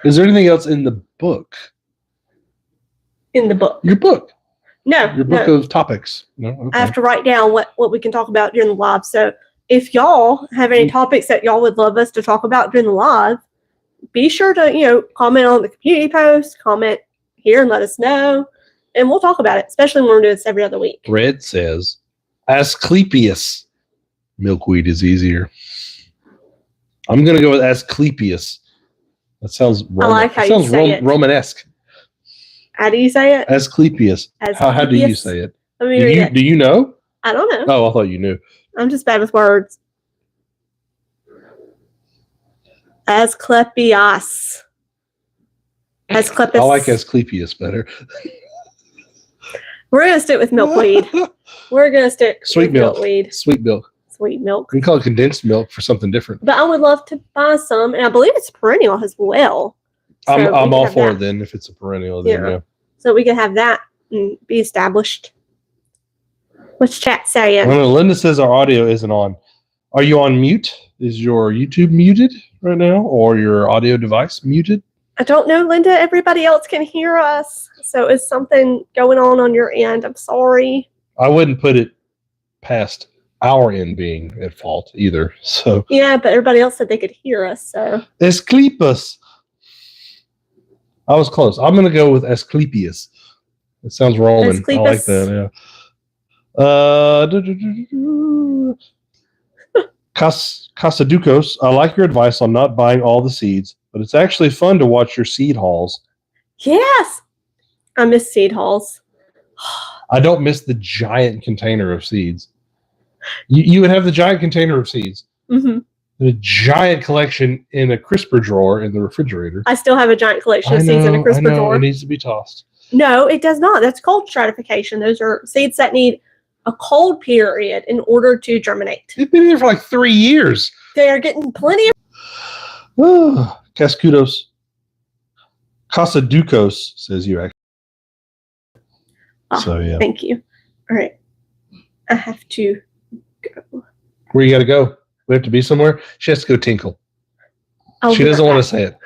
Is there anything else in the book? In the book? Your book. No. Your book of topics. No. Okay. I have to write down what we can talk about during the live. So if y'all have any topics that y'all would love us to talk about during the live, be sure to, comment on the community post, comment here and let us know. And we'll talk about it, especially when we're doing this every other week. Red says, Asclepius. Milkweed is easier. I'm going to go with Asclepius. That sounds Roman. I like how you say it. Romanesque. How do you say it? Asclepius. How do you say it? Let me read it. Do you know? I don't know. Oh, I thought you knew. I'm just bad with words. Asclepius. Asclepius. I like Asclepius better. We're going to stick with milkweed. We're going to stick with milkweed. Sweet milk. Sweet milk. We can call it condensed milk for something different. But I would love to buy some, and I believe it's perennial as well. So I'm all for it then, if it's a perennial. Then, yeah. So we can have that and be established. What's chat saying? I don't know. Linda says our audio isn't on. Are you on mute? Is your YouTube muted right now, or your audio device muted? I don't know, Linda. Everybody else can hear us. So is something going on your end? I'm sorry. I wouldn't put it past our end being at fault either. So yeah, but everybody else said they could hear us. So Asclepius. I was close. I'm going to go with Asclepius. It sounds Roman. Asclepius. I like that. Yeah. Casadukos. I like your advice on not buying all the seeds, but it's actually fun to watch your seed hauls. Yes, I miss seed hauls. I don't miss the giant container of seeds. You would have the giant container of seeds. Mm-hmm. The giant collection in a crisper drawer in the refrigerator. I still have a giant collection of seeds in a crisper drawer. It needs to be tossed. No, it does not. That's cold stratification. Those are seeds that need a cold period in order to germinate. They've been here for like 3 years. They are getting plenty of... Cascudos. Casadukos, says you actually. So, yeah. Thank you. All right. I have to go. Where you got to go? We have to be somewhere? She has to go tinkle. She doesn't want to say it.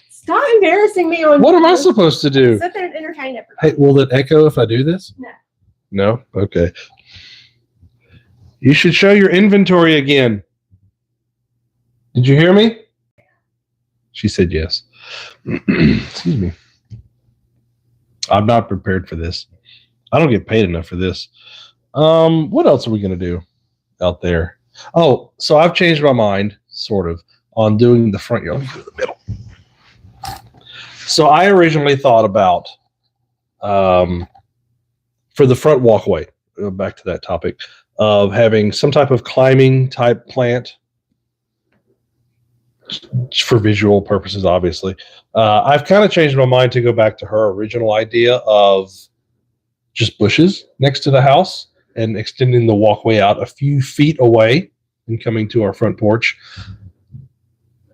Stop embarrassing me on... What am I supposed to do? Sit there and entertain everybody. Hey, will it echo if I do this? No. No? Okay. You should show your inventory again. Did you hear me? She said yes. Excuse me. I'm not prepared for this. I don't get paid enough for this. What else are we going to do out there? Oh, so I've changed my mind, sort of, on doing the front yard. Let me go to the middle. So I originally thought about, for the front walkway, back to that topic, of having some type of climbing type plant for visual purposes, obviously. I've kind of changed my mind to go back to her original idea of just bushes next to the house and extending the walkway out a few feet away and coming to our front porch.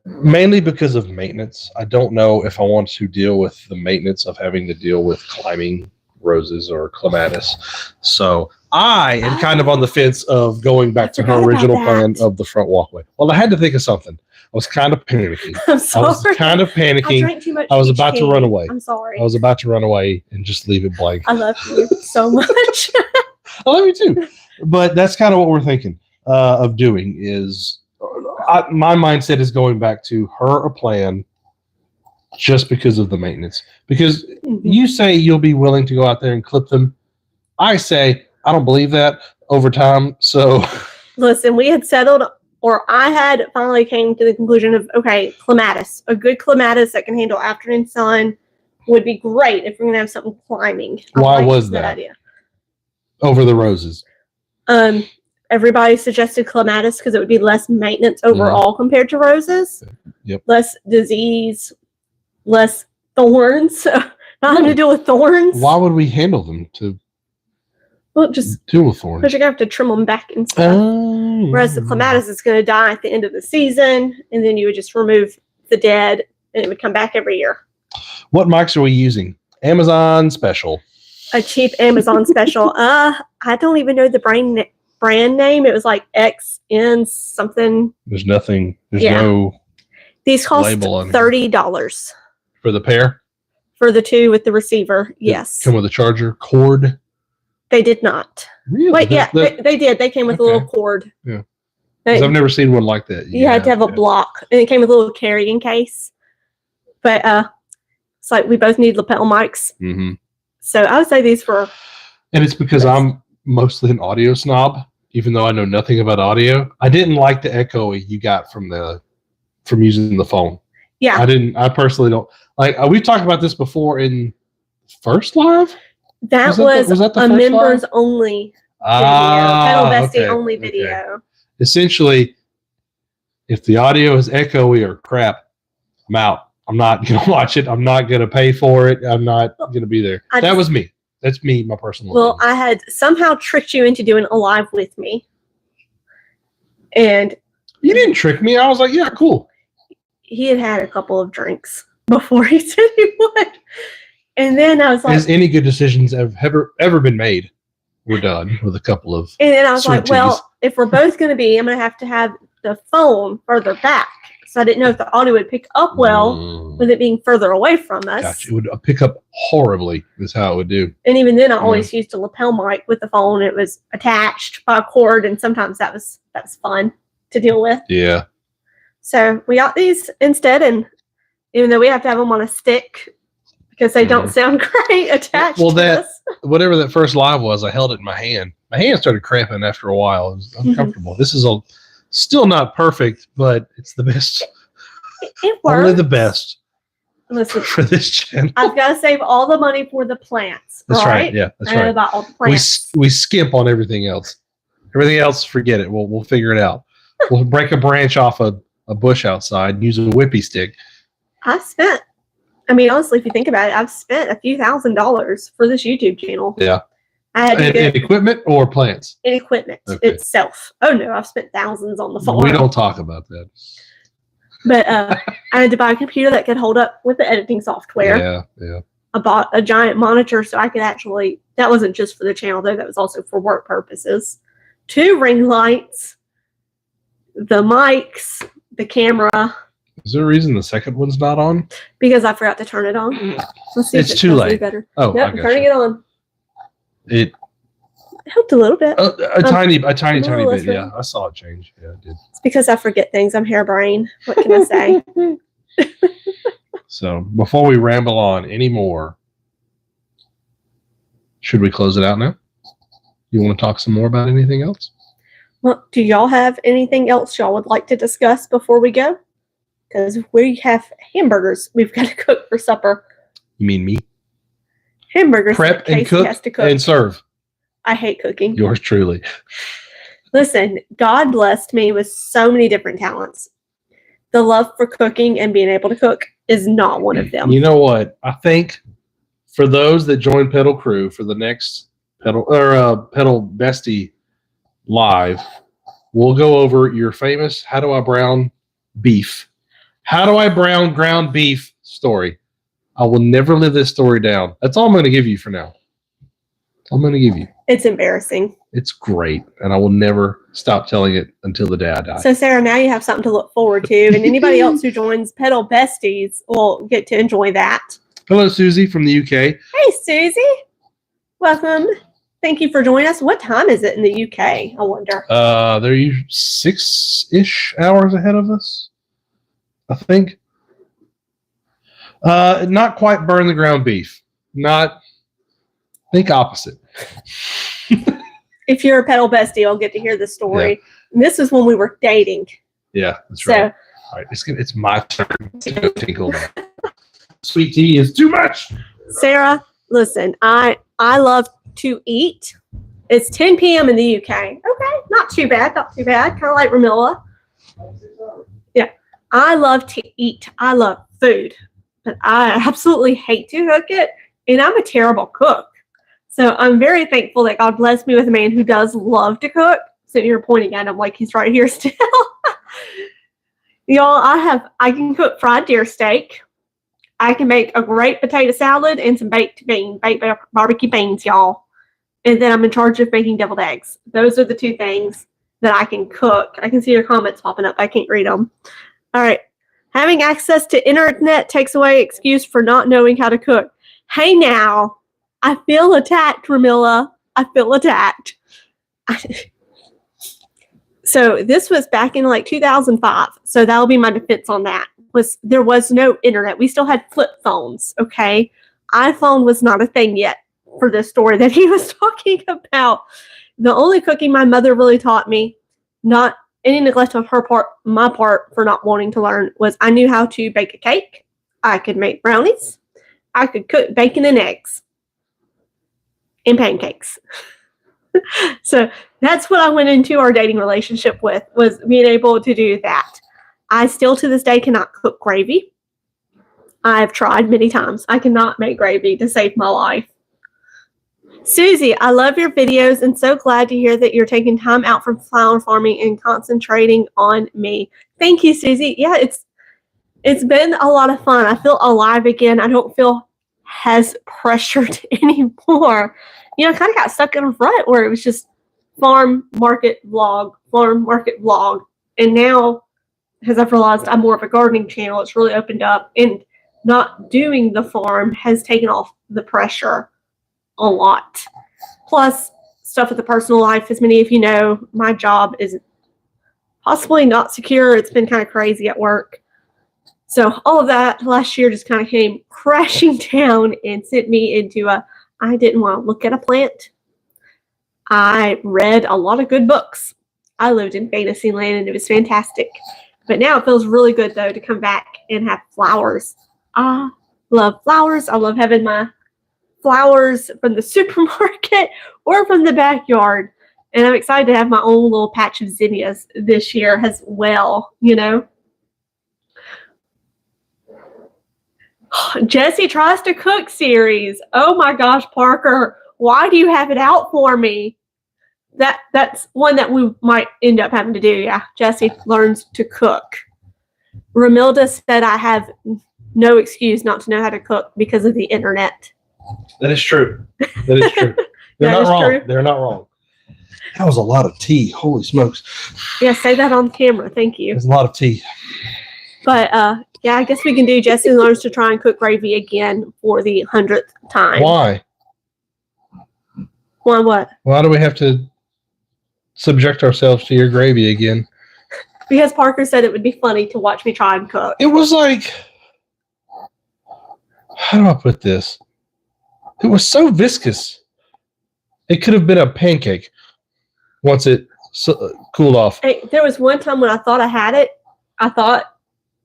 Mainly because of maintenance. I don't know if I want to deal with the maintenance of having to deal with climbing roses or clematis. So I am kind of on the fence of going back to her original plan of the front walkway. Well, I had to think of something. I was kind of panicking. I'm sorry. I was kind of panicking. I drank too much. I was about to run away. I'm sorry. I was about to run away and just leave it blank. I love you so much. I love you too. But that's kind of what we're thinking of doing is my mindset is going back to her a plan just because of the maintenance. Because you say you'll be willing to go out there and clip them. I say, I don't believe that over time. So listen, we had settled, or I had finally came to the conclusion of, okay, clematis, a good clematis that can handle afternoon sun would be great if we're going to have something climbing. Why was that idea? Over the roses? Everybody suggested clematis because it would be less maintenance overall compared to roses. Yep. Less disease, less thorns. Not having to deal with thorns. Why would we handle them? Well, just tulip thorns. because you're gonna have to trim them back and stuff. Oh. Whereas the clematis is going to die at the end of the season, and then you would just remove the dead, and it would come back every year. What mics are we using? Amazon special. A cheap Amazon special. I don't even know the brand name. It was like XN something. There's nothing. There's no. These cost label on $30 for the pair. For the two with the receiver. Yes. Come with a charger cord. They did not. Really? Wait, they did. They came with a little cord. Yeah. I've never seen one like that. You had to have a block, and it came with a little carrying case. But it's like we both need lapel mics. Mm-hmm. So I would say these were. And it's because I'm mostly an audio snob, even though I know nothing about audio. I didn't like the echo you got from using the phone. Yeah. I personally don't like. We've talked about this before in first live. That was that the a first members live? only video. Pedal Bestie only Okay. video. Essentially, if the audio is echoey or crap, I'm out. I'm not going to watch it. I'm not going to pay for it. I'm not going to be there. That was me. That's me, my personal opinion. I had somehow tricked you into doing a live with me. And you didn't trick me. I was like, yeah, cool. He had a couple of drinks before he said he would. And then I was like, has any good decisions ever been made? We're done with a couple of. And then I was like, well, if we're both going to I'm going to have the phone further back. So I didn't know if the audio would pick up well with it being further away from us. Gotcha. It would pick up horribly, is how it would do. And even then, I always used a lapel mic with the phone. It was attached by a cord, and sometimes that was fun to deal with. Yeah. So we got these instead, and even though we have to have them on a stick because they don't sound great attached. Well, whatever that first live was, I held it in my hand. My hand started cramping after a while. It was uncomfortable. This is still not perfect, but it's the best. It works. Only the best. Listen, for this channel, I've got to save all the money for the plants. That's right. Yeah, that's right. About all the plants. We skimp on everything else. Everything else, forget it. We'll figure it out. We'll break a branch off a bush outside and use a whippy stick. Honestly, if you think about it, I've spent a few $1,000s for this YouTube channel. Yeah. I had to get equipment or plants? In equipment itself. Oh no, I've spent thousands on the farm. We don't talk about that. But I had to buy a computer that could hold up with the editing software. Yeah. I bought a giant monitor so I could that wasn't just for the channel though, that was also for work purposes. 2 ring lights, the mics, the camera. Is there a reason the second one's not on? Because I forgot to turn it on. Let's see it's too late. Better. Oh, nope, I'm turning it on. It helped a little bit. A tiny bit. Yeah, I saw it change. Yeah, it did. It's because I forget things. I'm harebrained. What can I say? So before we ramble on anymore, should we close it out now? You want to talk some more about anything else? Well, do y'all have anything else y'all would like to discuss before we go? Because we have hamburgers we've got to cook for supper. You mean me? Hamburgers. Prep and cook and serve. I hate cooking. Yours truly. Listen, God blessed me with so many different talents. The love for cooking and being able to cook is not one of them. You know what? I think for those that join Pedal Crew for the next Pedal Bestie live, we'll go over your famous How Do I Brown Ground Beef story. I will never live this story down. That's all I'm going to give you for now. I'm going to give you. It's embarrassing. It's great, and I will never stop telling it until the day I die. So, Sarah, now you have something to look forward to, and anybody else who joins Pedal Besties will get to enjoy that. Hello, Susie from the UK. Hey, Susie. Welcome. Thank you for joining us. What time is it in the UK, I wonder? They're 6-ish hours ahead of us, I think. Not quite burn the ground beef. Think opposite. If you're a Pedal Bestie, I'll get to hear the story. Yeah. This is when we were dating. Yeah, that's right. All right, it's my turn to go tinkle. Sweet tea is too much. Sarah, listen, I love to eat. It's 10 p.m. in the UK. Okay, not too bad. Kind of like Ramilla. Yeah, I love to eat. I love food, but I absolutely hate to cook it, and I'm a terrible cook. So I'm very thankful that God blessed me with a man who does love to cook. So you're pointing at him like he's right here still. Y'all, I can cook fried deer steak. I can make a great potato salad and some baked barbecue beans, y'all. And then I'm in charge of making deviled eggs. Those are the two things that I can cook. I can see your comments popping up. I can't read them. All right. Having access to internet takes away excuse for not knowing how to cook. Hey now, I feel attacked, Ramilla. I feel attacked. So this was back in like 2005. So that'll be my defense on that. There was no internet. We still had flip phones, okay? iPhone was not a thing yet for this story that he was talking about. The only cooking my mother really taught me, not any neglect on my part for not wanting to learn, was I knew how to bake a cake. I could make brownies. I could cook bacon and eggs and pancakes. So that's what I went into our dating relationship with, was being able to do that. I still to this day cannot cook gravy. I've tried many times. I cannot make gravy to save my life. Susie, I love your videos and so glad to hear that you're taking time out from flower farming and concentrating on me. Thank you, Susie. Yeah, it's been a lot of fun. I feel alive again. I don't feel as pressured anymore. I kind of got stuck in a rut where it was just farm, market, vlog. And now, as I've realized I'm more of a gardening channel, it's really opened up, and not doing the farm has taken off the pressure a lot. Plus, stuff with the personal life, as many of you know, my job is possibly not secure. It's been kind of crazy at work. So all of that last year just kind of came crashing down and sent me into I didn't want to look at a plant. I read a lot of good books. I lived in fantasy land and it was fantastic. But now it feels really good, though, to come back and have flowers. I love flowers. I love having my flowers from the supermarket or from the backyard. And I'm excited to have my own little patch of zinnias this year as well, Jessie Tries to Cook series. Oh my gosh, Parker, why do you have it out for me? That's one that we might end up having to do. Yeah, Jessie learns to cook. Ramilda said I have no excuse not to know how to cook because of the internet. That is true. That is true. They're not wrong. True. They're not wrong. That was a lot of tea. Holy smokes. Yeah, say that on camera. Thank you. There's a lot of tea. But yeah, I guess we can do Jessie learns to try and cook gravy again for the 100th time. Why? Why what? Why do we have to subject ourselves to your gravy again? Because Parker said it would be funny to watch me try and cook. It was like, how do I put this? It was so viscous. It could have been a pancake once it cooled off. Hey, there was one time when I thought I had it. I thought,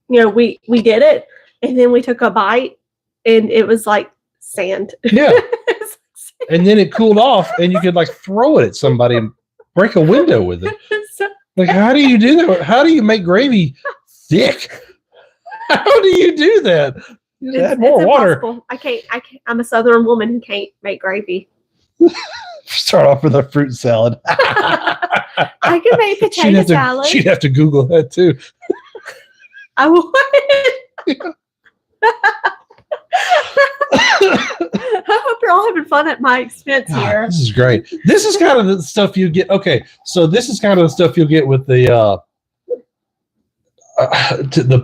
we did it, and then we took a bite, and it was like sand. Yeah. And then it cooled off, and you could like throw it at somebody and break a window with it. Like, how do you do that? How do you make gravy thick? How do you do that? Add more water. I can't. I'm a Southern woman who can't make gravy. Start off with a fruit salad. I can make potato salad. She'd have to Google that too. I would. I hope you're all having fun at my expense here. This is great. This is kind of the stuff you get. Okay, so this is kind of the stuff you'll get with the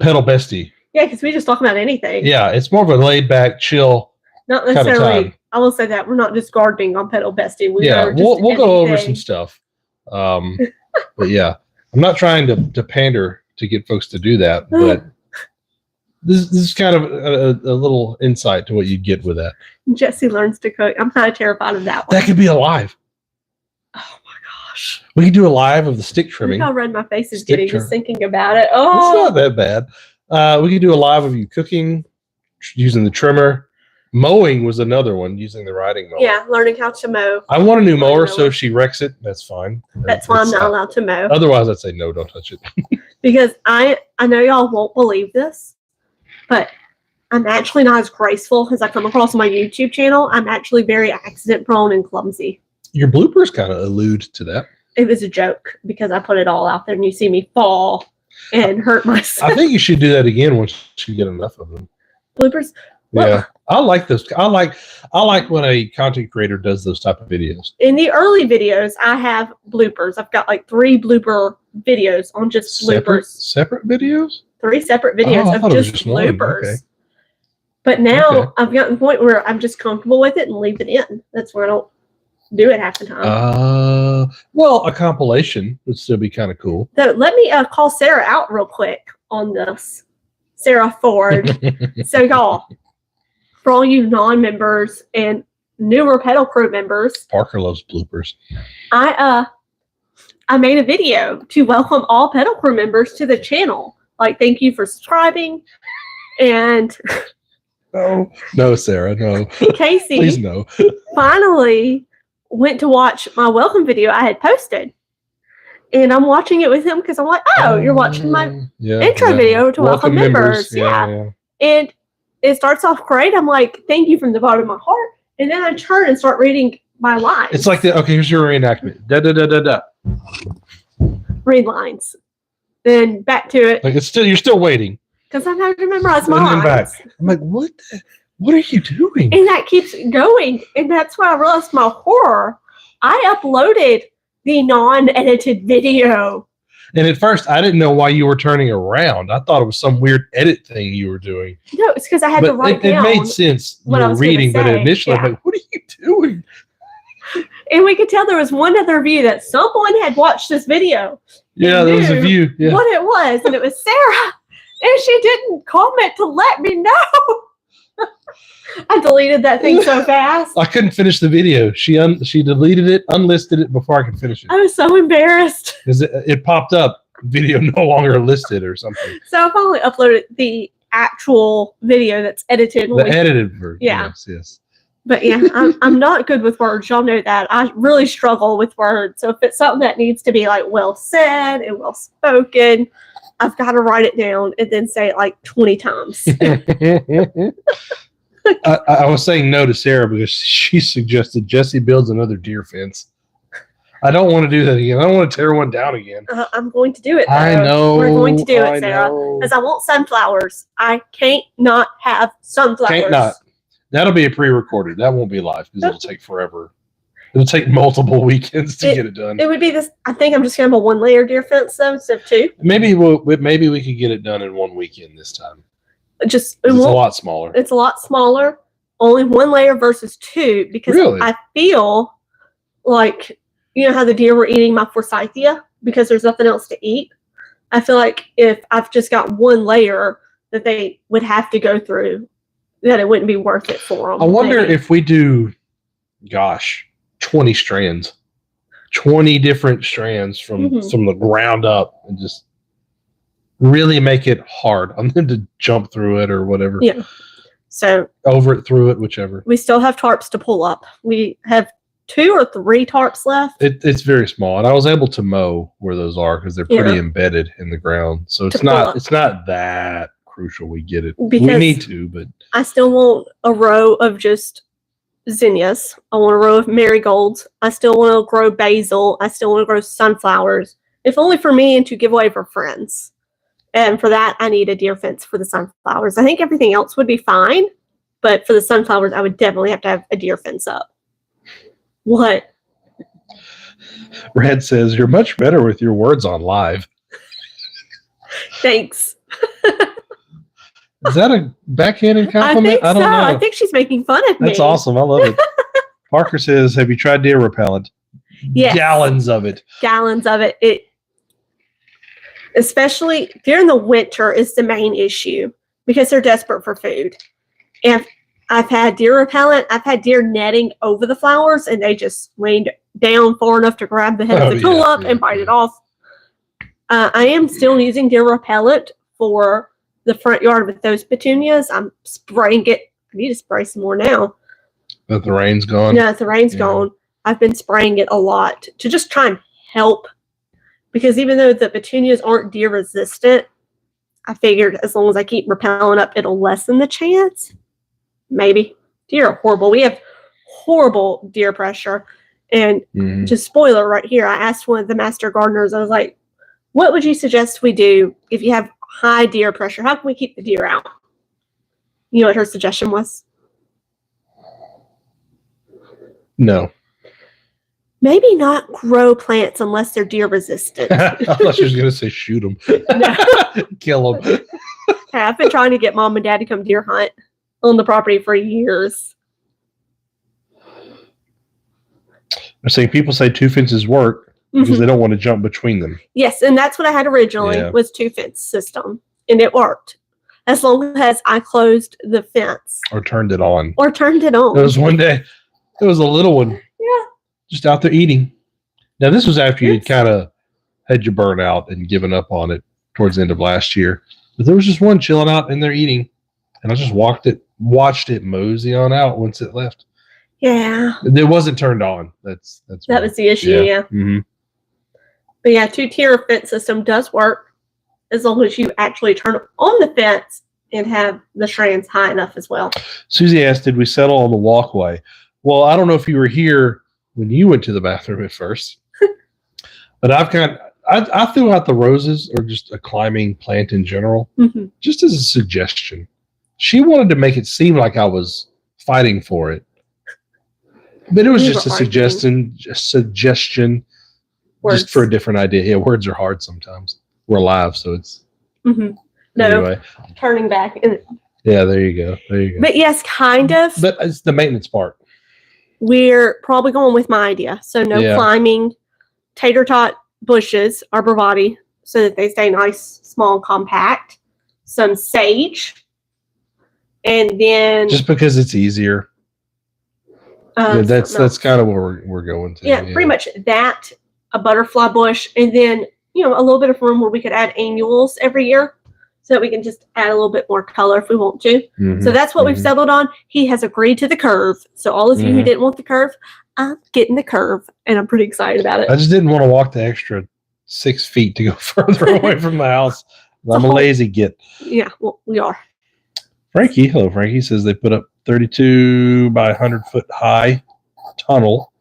pedal bestie. Yeah, because we just talk about anything. Yeah, it's more of a laid back, chill. Not necessarily. Kind of, I will say that we're not just gardening on pedal bestie. We'll go over some stuff. But yeah, I'm not trying to pander to get folks to do that, but this is kind of a little insight to what you get with that. Jessie learns to cook. I'm kind of terrified of that one. That could be a live. Oh my gosh. We could do a live of the stick trimming. Look how red my face is getting just thinking about it. Oh, it's not that bad. We could do a live of you cooking, using the trimmer. Mowing was another one, using the riding mower. Yeah, learning how to mow. I want a new mower, so if she wrecks it, that's fine. That's why I'm not allowed to mow. Otherwise, I'd say no, don't touch it. Because I know y'all won't believe this, but I'm actually not as graceful as I come across on my YouTube channel. I'm actually very accident prone and clumsy. Your bloopers kind of allude to that. It was a joke because I put it all out there and you see me fall and hurt myself. I think you should do that again once you get enough of them. Bloopers? Yeah. I like this. I like when a content creator does those type of videos. In the early videos, I have bloopers. I've got like 3 blooper videos on just bloopers. Separate videos? 3 separate videos of just bloopers. Okay. But now I've gotten to the point where I'm just comfortable with it and leave it in. That's where I don't do it half the time. Well, a compilation would still be kind of cool. So let me call Sarah out real quick on this. Sarah Ford. So y'all, for all you non-members and newer pedal crew members, Parker loves bloopers. I made a video to welcome all pedal crew members to the channel. Like, thank you for subscribing. And no, Sarah, no. Casey, please no. Finally went to watch my welcome video I had posted. And I'm watching it with him because I'm like, you're watching my intro video to welcome members. Yeah. And it starts off great. I'm like, thank you from the bottom of my heart. And then I turn and start reading my lines. It's like, here's your reenactment. Da, da, da, da, da. Read lines. Then back to it. Like you're still waiting. Because I have to memorize my lines. Back. I'm like, what are you doing? And that keeps going. And that's why I realized my horror. I uploaded the non-edited video. And at first, I didn't know why you were turning around. I thought it was some weird edit thing you were doing. No, it's because I had to write down. It made sense when you were reading, but initially, I'm like, what are you doing? And we could tell there was one other view that someone had watched this video. Yeah, there was a view. Yeah. What it was, and it was Sarah. And she didn't comment to let me know. I deleted that thing so fast. I couldn't finish the video. She deleted it, unlisted it before I could finish it. I was so embarrassed. Because it popped up, video no longer listed or something. So I finally uploaded the actual video that's edited. The edited version. Yeah. Yes. But yeah, I'm not good with words. Y'all know that. I really struggle with words. So if it's something that needs to be like well said and well spoken, I've got to write it down and then say it like 20 times. I was saying no to Sarah because she suggested Jessie builds another deer fence. I don't want to do that again. I don't want to tear one down again. I'm going to do it, though. I know. We're going to do it, Sarah. Because I want sunflowers. I can't not have sunflowers. Can't not. That'll be a pre-recorded. That won't be live because it'll take forever. It'll take multiple weekends to get it done. It would be this. I think I'm just going to have a 1-layer deer fence, though, instead of 2. Maybe we could get it done in 1 weekend this time. It's a lot smaller. It's a lot smaller. Only 1 layer versus 2 because I feel like, you know how the deer were eating my forsythia because there's nothing else to eat. I feel like if I've just got 1 layer that they would have to go through, that it wouldn't be worth it for them. I wonder if we do, 20 strands, 20 different strands from the ground up and just really make it hard on them to jump through it or whatever. Yeah. So over it, through it, whichever. We still have tarps to pull up. We have 2 or 3 tarps left. It's very small, and I was able to mow where those are because they're pretty embedded in the ground. So it's not that crucial. We get it. Because we need to, but I still want a row of just zinnias. I want a row of marigolds. I still want to grow basil. I still want to grow sunflowers, if only for me and to give away for friends. And for that, I need a deer fence for the sunflowers. I think everything else would be fine, but for the sunflowers, I would definitely have to have a deer fence up. What? Red says, you're much better with your words on live. Thanks. Is that a backhanded compliment? I don't know. I think she's making fun of me. That's awesome. I love it. Parker says, have you tried deer repellent? Yes. Gallons of it. Gallons of it. Especially during the winter is the main issue because they're desperate for food. And I've had deer repellent. I've had deer netting over the flowers, and they just leaned down far enough to grab the head of the tulip and bite it off. I am still using deer repellent for the front yard with those petunias. I'm spraying it. I need to spray some more now. That the rain's gone? No, the rain's gone. I've been spraying it a lot to just try and help. Because even though the petunias aren't deer resistant, I figured as long as I keep rappelling up, it'll lessen the chance. Maybe. Deer are horrible. We have horrible deer pressure. And just spoiler right here, I asked one of the master gardeners, I was like, what would you suggest we do if you have high deer pressure? How can we keep the deer out? You know what her suggestion was? No. Maybe not grow plants unless they're deer resistant. I thought she was going to say shoot them. Kill them. I've been trying to get mom and dad to come deer hunt on the property for years. I'm saying people say 2 fences work because they don't want to jump between them. Yes, and that's what I had originally was 2 fence system, and it worked as long as I closed the fence or turned it on. There was one day, there was a little one, just out there eating. Now this was after you had kind of had your burnout and given up on it towards the end of last year, but there was just one chilling out in there eating, and I just watched it mosey on out once it left. Yeah. It wasn't turned on. That was the issue, yeah. Mm-hmm. But yeah, 2-tier fence system does work as long as you actually turn on the fence and have the strands high enough as well. Susie asked, did we settle on the walkway? Well, I don't know if you were here when you went to the bathroom at first, but I threw out the roses, or just a climbing plant in general, just as a suggestion. She wanted to make it seem like I was fighting for it. But it was just a suggestion, Words. Just for a different idea. Yeah, words are hard sometimes. We're live, so it's anyway. Turning back. Yeah, there you go. But yes, kind of. But it's the maintenance part. We're probably going with my idea. So no climbing, tater tot bushes, arborvitae, so that they stay nice, small, compact. Some sage, and then just because it's easier. That's kind of where we're going to. Yeah, pretty much that, a butterfly bush, and then, a little bit of room where we could add annuals every year so that we can just add a little bit more color if we want to. So that's what we've settled on. He has agreed to the curve. So all of you who didn't want the curve, I'm getting the curve, and I'm pretty excited about it. I just didn't want to walk the extra 6 feet to go further away from the house. I'm a lazy git. Yeah, well, we are. Hello, Frankie says they put up 32 by 100 foot high tunnel.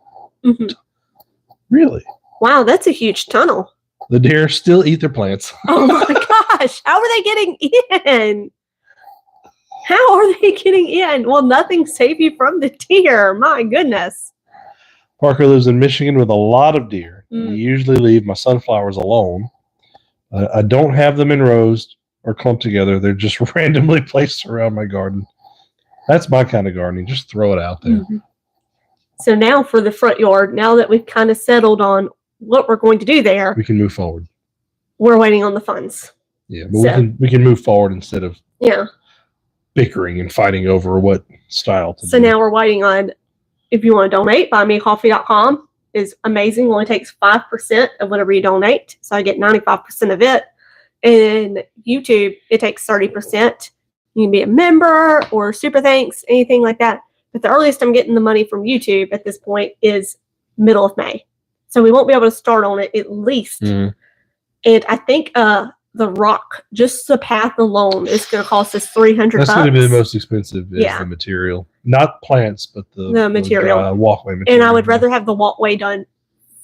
Really? Wow, that's a huge tunnel. The deer still eat their plants. Oh my gosh, how are they getting in? How are they getting in? Well, nothing save you from the deer. My goodness. Parker lives in Michigan with a lot of deer. We usually leave my sunflowers alone. I don't have them in rows or clumped together. They're just randomly placed around my garden. That's my kind of gardening. Just throw it out there. So now for the front yard, now that we've kind of settled on what we're going to do there, we can move forward. We're waiting on the funds. Yeah, but we can move forward instead of bickering and fighting over what style to do. So now we're waiting on, if you want to donate, buymeacoffee.com is amazing. It only takes 5% of whatever you donate. So I get 95% of it. And YouTube, it takes 30%. You can be a member or super thanks, anything like that. But the earliest I'm getting the money from YouTube at this point is middle of May. So we won't be able to start on it at least. And I think the rock, just the path alone, is going to cost us $300. That's going to be the most expensive is the material. Not plants, but the material. Walkway material. And I would rather have the walkway done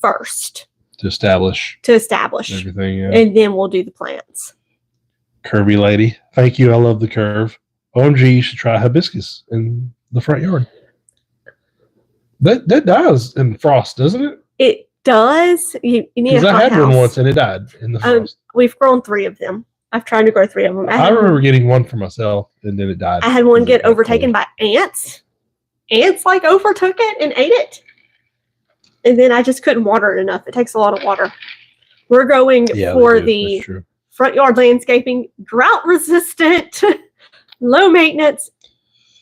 first. To establish everything, and then we'll do the plants. Kirby lady, thank you. I love the curve. OMG, you should try hibiscus in the front yard. That dies in frost, doesn't it? It does. You need a hot I had house. one once and it died in the frost. We've grown 3 of them. I've tried to grow 3 of them. I remember getting one for myself and then it died. I had one get overtaken by ants. Ants overtook it and ate it. And then I just couldn't water it enough. It takes a lot of water. We're going for the front yard landscaping, drought resistant, low maintenance.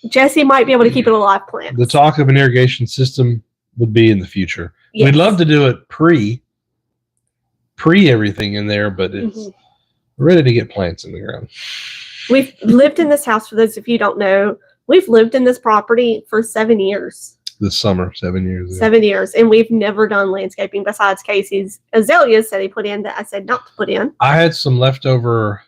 Jessie might be able to keep it alive plant. The talk of an irrigation system would be in the future. Yes. We'd love to do it pre everything in there, but it's ready to get plants in the ground. We've lived in this house, for those of you who don't know, we've lived in this property for 7 years. This summer, 7 years. 7 years, and we've never done landscaping besides Casey's azaleas that he put in that I said not to put in. I had some leftover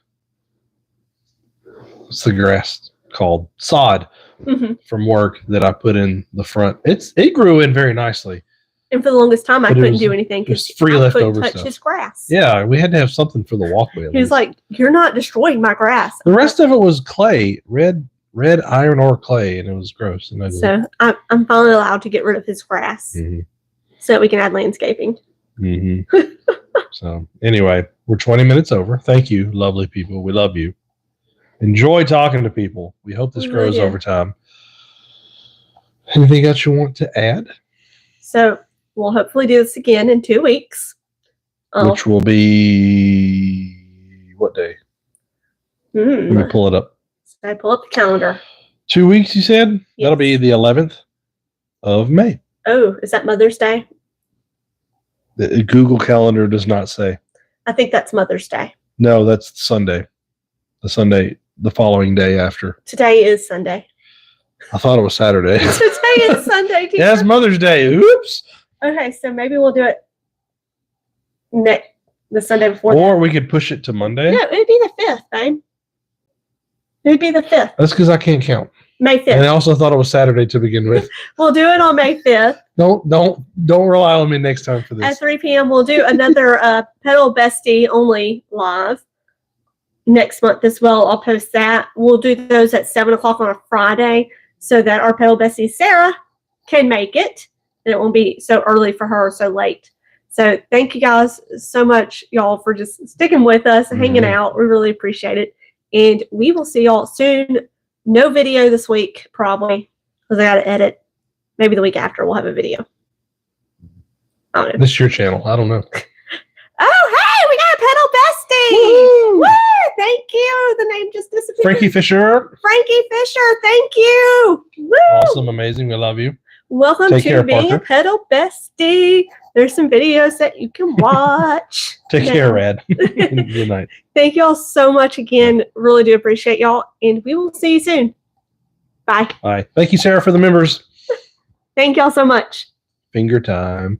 what's the grass called? Sod Mhm. from work that I put in the front. It grew in very nicely. And for the longest time, I But it couldn't was do anything because just free I leftover couldn't touch stuff. his grass. Yeah, we had to have something for the walkway. He was like, "You're not destroying my grass." the rest of it was clay, red iron ore clay, and it was gross and ugly. So I'm finally allowed to get rid of his grass so that we can add landscaping. So anyway, we're 20 minutes over. Thank you, lovely people. We love you. Enjoy talking to people. We hope this grows over time. Anything else you want to add? So we'll hopefully do this again in 2 weeks. Which will be what day? Let me pull it up. So I pull up the calendar. 2 weeks, you said? Yes. That'll be the 11th of May. Oh, is that Mother's Day? The Google Calendar does not say. I think that's Mother's Day. No, that's Sunday. The following day after. Today is Sunday. I thought it was Saturday. Today is Sunday. Teacher. Yeah, it's Mother's Day. Oops. Okay, so maybe we'll do it the Sunday before. Or we could push it to Monday. No, it'd be the 5th, babe. It'd be the 5th. That's because I can't count. May 5th. And I also thought it was Saturday to begin with. We'll do it on May 5th. Don't rely on me next time for this. At 3 p.m. We'll do another Petal Bestie only live next month as well. I'll post that. We'll do those at 7 o'clock on a Friday so that our Petal Bestie Sarah can make it. And it won't be so early for her or so late. So thank you guys so much, y'all, for just sticking with us and hanging out. We really appreciate it. And we will see y'all soon. No video this week, probably, because I got to edit. Maybe the week after we'll have a video. I don't know. This is your channel. I don't know. Oh, hey, we got a Petal Bestie. Woo! Thank you. The name just disappeared. Frankie Fisher. Frankie Fisher, thank you. Woo! Awesome, amazing. We love you. Welcome Take to care, being Parker. a Petal Bestie. There's some videos that you can watch. Take care, Rad. Good night. Thank y'all so much again. Really do appreciate y'all. And we will see you soon. Bye. Bye. Thank you, Sarah, for the members. Thank y'all so much. Finger time.